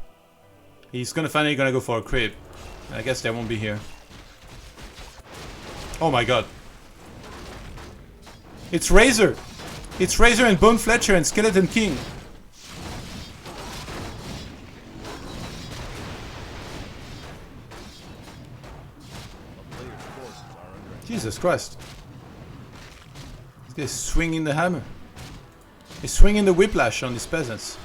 He's finally gonna go for a creep. I guess they won't be here. Oh my god. It's Razor! It's Razor and Bone Fletcher and Skeleton King. Jesus Christ. This guy's swinging the hammer. He's swinging the whiplash on these peasants.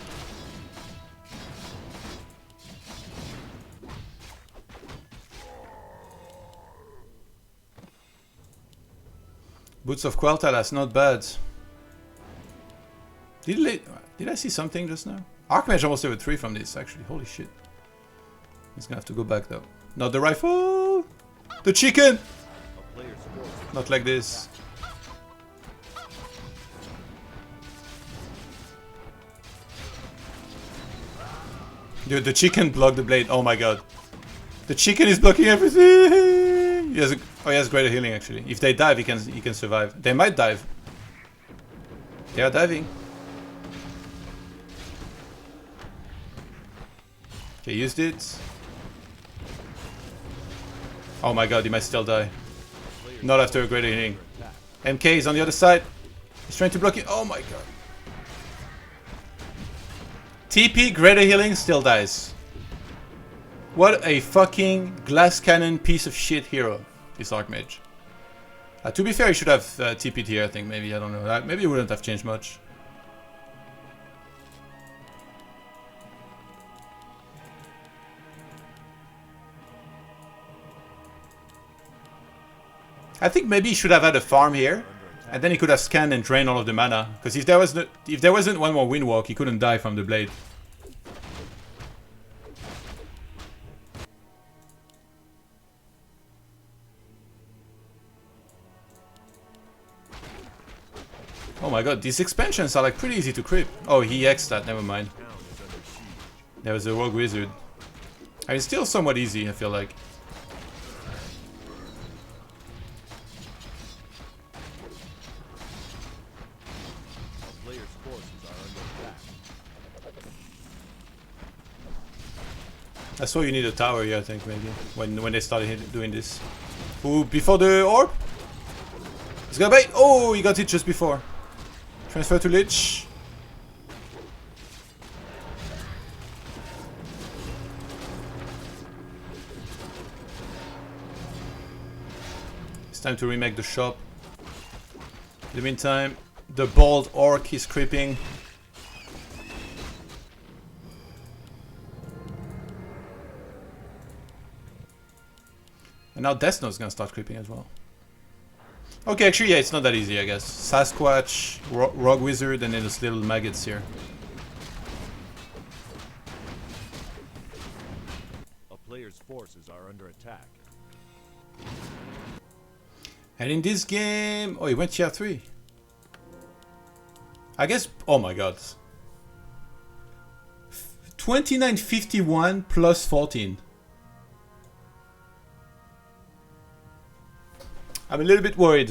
Boots of Quel'Thalas, not bad. Did I see something just now? Archmage almost level 3 from this, actually. Holy shit. He's gonna have to go back, though. Not the rifle! The chicken! Not like this. Dude, the chicken blocked the blade. Oh my god. The chicken is blocking everything! He has greater healing, actually. If they dive, he can survive. They might dive. They are diving. Okay, used it. Oh my god, he might still die. Not after a greater healing. MK is on the other side. He's trying to block it. Oh my god. TP, greater healing, still dies. What a fucking glass cannon piece of shit hero, this Archmage. To be fair, he should have TP'd here, I think. Maybe, I don't know. Maybe it wouldn't have changed much. I think maybe he should have had a farm here, and then he could have scanned and drained all of the mana. Because if there wasn't one more Windwalk, he couldn't die from the blade. Oh my god, these expansions are like pretty easy to creep. Oh, he X'd that, never mind. Town is under siege. There was a rogue wizard. I mean, it's still somewhat easy, I feel like. A player's forces are under attack. I saw you need a tower here, I think, maybe. When they started doing this. Ooh, before the orb? He's gonna bait! Oh, he got it just before. Transfer to Lich. It's time to remake the shop. In the meantime, the bald orc is creeping. And now Deathnote's gonna start creeping as well. Okay, actually, yeah, it's not that easy, I guess. Sasquatch, Rogue Wizard, and then those little maggots here. A player's forces are under attack. And in this game... Oh, he went tier 3. I guess... Oh my god. 2951 plus 14. I'm a little bit worried.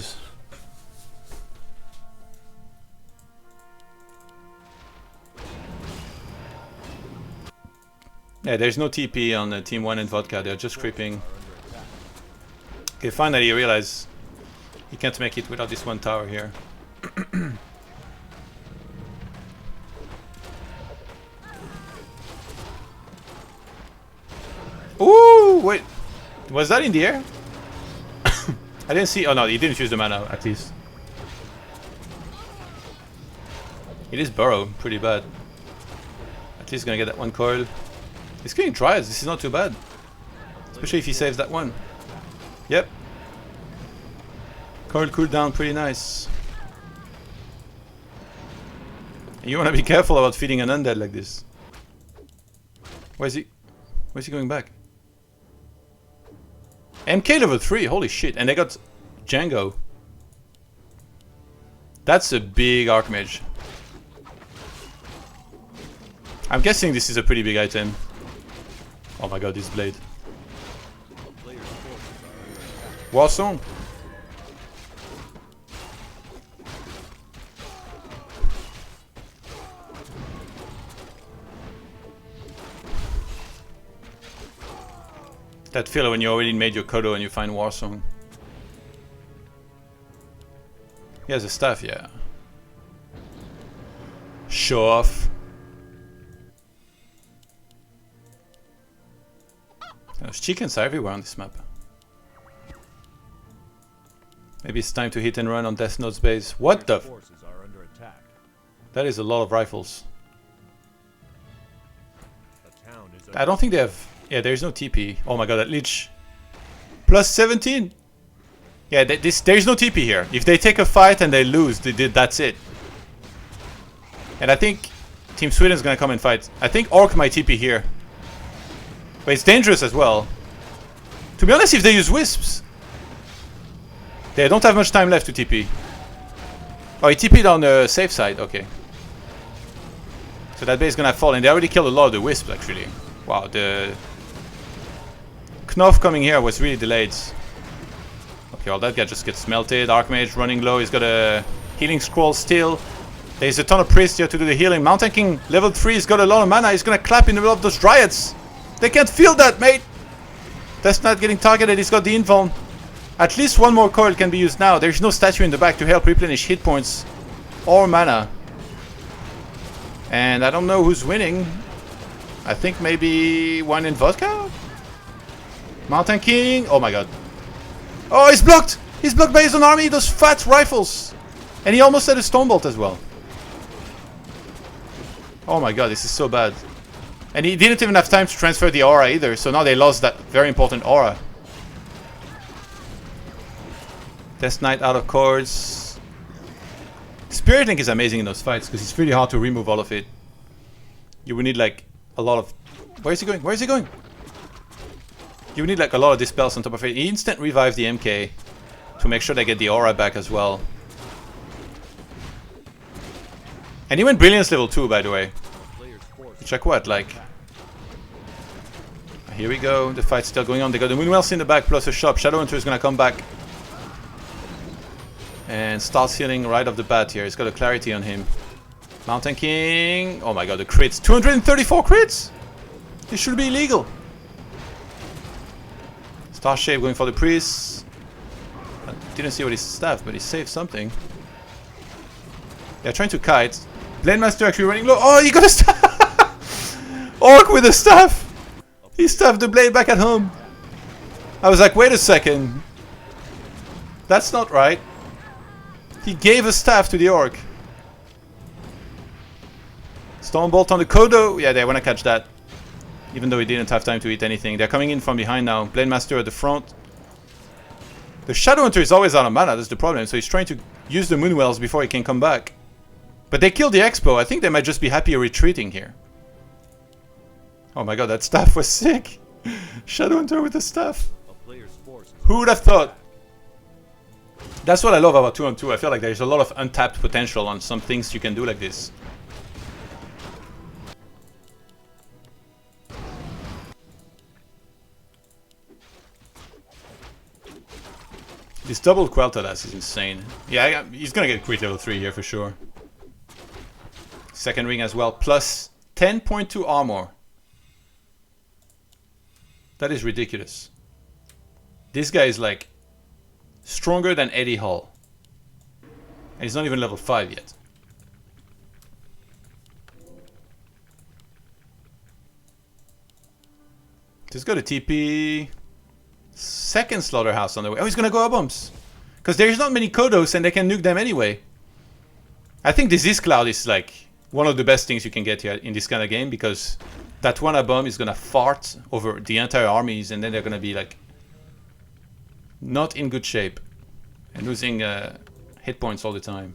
Yeah, there's no TP on Team 1 and Vodka. They're just creeping. Okay, finally I realize he can't make it without this one tower here. Ooh, wait. Was that in the air? I didn't see. Oh no, he didn't use the mana at least. It is burrow, pretty bad. At least gonna get that one coil. He's getting tries. This is not too bad, especially if he saves that one. Yep. Coil cooldown, pretty nice. And you wanna be careful about feeding an undead like this. Where's he? Where's he going back? MK level 3, holy shit, and they got Django. That's a big Archmage. I'm guessing this is a pretty big item. Oh my god, this blade. A player's forces are under attack. Warsong. That filler when you already made your Kodo and you find Warsong. He has a staff, yeah. Show off. There's chickens everywhere on this map. Maybe it's time to hit and run on Deathnote's base. What the f- Forces are under attack. That is a lot of rifles. A town is I don't think they have... Yeah, there's no TP. Oh my god, that Lich. Plus 17. Yeah, there's no TP here. If they take a fight and they lose, that's it. And I think Team Sweden's gonna come and fight. I think Orc might TP here. But it's dangerous as well. To be honest, if they use Wisps, they don't have much time left to TP. Oh, he TP'd on the safe side. Okay. So that base is gonna fall, and they already killed a lot of the Wisps, actually. Wow, the... KnOff coming here was really delayed. Okay, well that guy just gets melted. Archmage running low. He's got a healing scroll still. There's a ton of priests here to do the healing. Mountain King level 3 has got a lot of mana. He's gonna clap in the middle of those dryads. They can't feel that, mate. That's not getting targeted. He's got the invuln. At least one more coil can be used now. There's no statue in the back to help replenish hit points or mana. And I don't know who's winning. I think maybe one in Vodka? Mountain King. Oh my god. Oh, he's blocked! He's blocked by his own army, those fat rifles! And he almost had a Stonebolt as well. Oh my god, this is so bad. And he didn't even have time to transfer the aura either, so now they lost that very important aura. Death Knight out of course. Spirit Link is amazing in those fights, because it's really hard to remove all of it. You would need like a lot of... Where is he going? Where is he going? You would need like a lot of dispels on top of it. He instant revived the MK to make sure they get the aura back as well. And he went Brilliance level 2, by the way. A player's force Which like what? Like... Here we go. The fight's still going on. They got the Moonwells in the back plus a shop. Shadowhunter is gonna come back. And starts healing right off the bat here. He's got a clarity on him. Mountain King. Oh my god, the crits. 234 crits! This should be illegal. Starshaped going for the priest. I didn't see what his staff, but he saved something. They're trying to kite. Blade Master actually running low. Oh, he got a staff! Orc with a staff! He staffed the blade back at home. I was like, wait a second. That's not right. He gave a staff to the orc. Stormbolt on the Kodo. Yeah, they want to catch that. Even though he didn't have time to eat anything. They're coming in from behind now. Blade Master at the front. The Shadowhunter is always out of mana. That's the problem. So he's trying to use the Moonwells before he can come back. But they killed the Expo. I think they might just be happy retreating here. Oh my god, that staff was sick. Shadowhunter with the staff. a player's force is Who would have thought? That's what I love about 2-on-2. I feel like there's a lot of untapped potential on some things you can do like this. This double Quel'Thalas is insane. Yeah, he's gonna get crit level 3 here for sure. Second ring as well, plus 10.2 armor. That is ridiculous. This guy is like stronger than Eddie Hall. And he's not even level 5 yet. He's got a TP. Second slaughterhouse on the way. Oh, he's gonna go up bumps. Because there's not many Kodos and they can nuke them anyway. I think Disease Cloud is like one of the best things you can get here in this kind of game. Because that one bomb is gonna fart over the entire armies and then they're gonna be like not in good shape. And losing hit points all the time.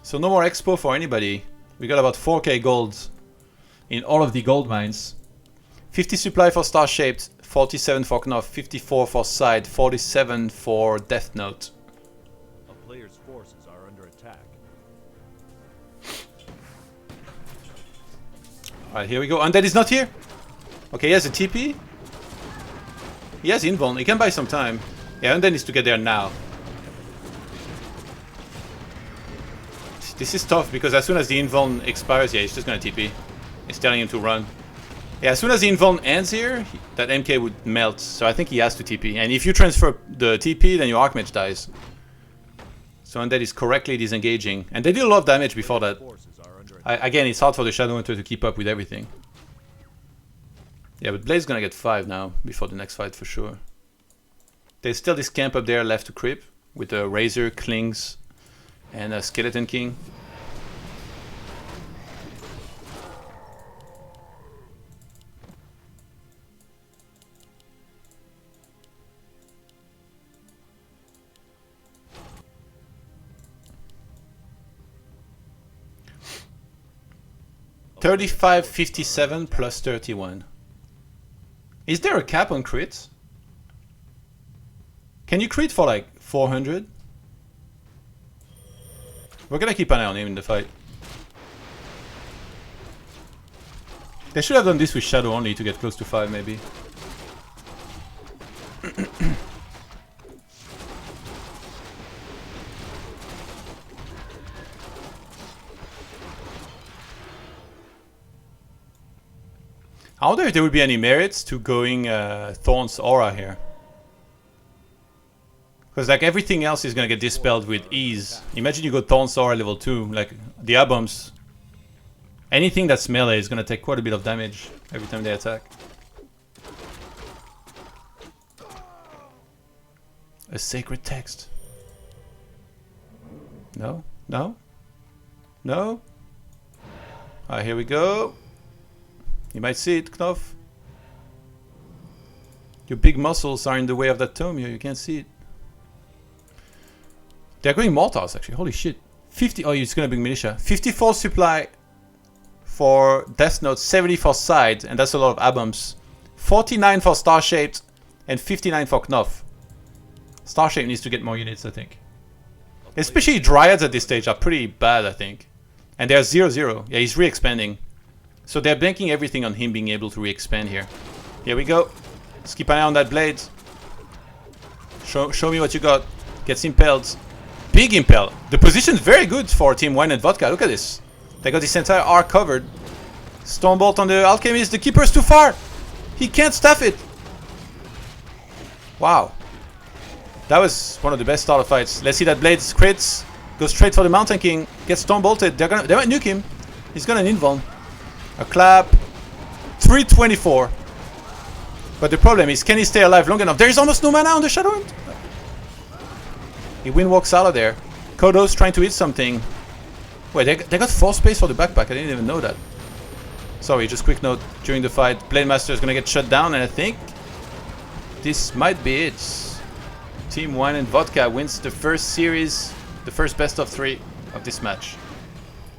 So no more expo for anybody. We got about 4k gold in all of the gold mines. 50 supply for Starshaped, 47 for KnOff, 54 for SyDe, 47 for Deathnote. a player's forces are under attack. Alright, here we go. Undead is not here. Okay, he has a TP. He has invuln. He can buy some time. Yeah, Undead needs to get there now. This is tough because as soon as the invuln expires, yeah, he's just gonna TP. He's telling him to run. Yeah, as soon as the invuln ends here, that MK would melt. So I think he has to TP. And if you transfer the TP, then your Archmage dies. So Undead is correctly disengaging. And they did a lot of damage before that. Forces are under attack. Again, it's hard for the Shadowhunter to keep up with everything. Yeah, but Blade's gonna get 5 now, before the next fight for sure. There's still this camp up there left to creep, with a Razor, Klings, and a Skeleton King. $35.57 plus 31. Is there a cap on crits? Can you crit for like 400? We're gonna keep an eye on him in the fight. They should have done this with Shadow only to get close to 5 maybe. I wonder if there would be any merits to going Thorn's Aura here. Because like everything else is gonna get dispelled with ease. Imagine you go Thorn's Aura level 2, like the Aboms. Anything that's melee is gonna take quite a bit of damage every time they attack. A sacred text. No? No? No? Alright, here we go. You might see it, KnOff. Your big muscles are in the way of that tome here, you can't see it. They're going Mortars actually, holy shit. 50, oh, it's gonna bring Militia. 54 supply for Deathnote, 70 for SyDe, and that's a lot of Aboms. 49 for Starshaped, and 59 for KnOff. Starshaped needs to get more units, I think. Especially Dryads at this stage are pretty bad, I think. And they're 0-0. Yeah, he's re-expanding. So they're banking everything on him being able to re-expand here. Here we go. Let's keep an eye on that blade. Show me what you got. Gets impelled. Big impel. The position's very good for Team Wine and Vodka. Look at this. They got this entire arc covered. Stormbolt on the Alchemist. The Keeper's too far. He can't staff it. Wow. That was one of the best starter fights. Let's see that blade crits. Goes straight for the Mountain King. Gets Stormbolted. They might nuke him. He's gonna invuln. A clap. 324. But the problem is, can he stay alive long enough? There is almost no mana on the Shadow Imp. He wind walks out of there. Kodo's trying to hit something. Wait, they got 4 space for the backpack. I didn't even know that. Sorry, just quick note. During the fight, Blade Master is gonna get shut down, and I think this might be it. Team Wine and Vodka wins the first series, the first best of 3 of this match.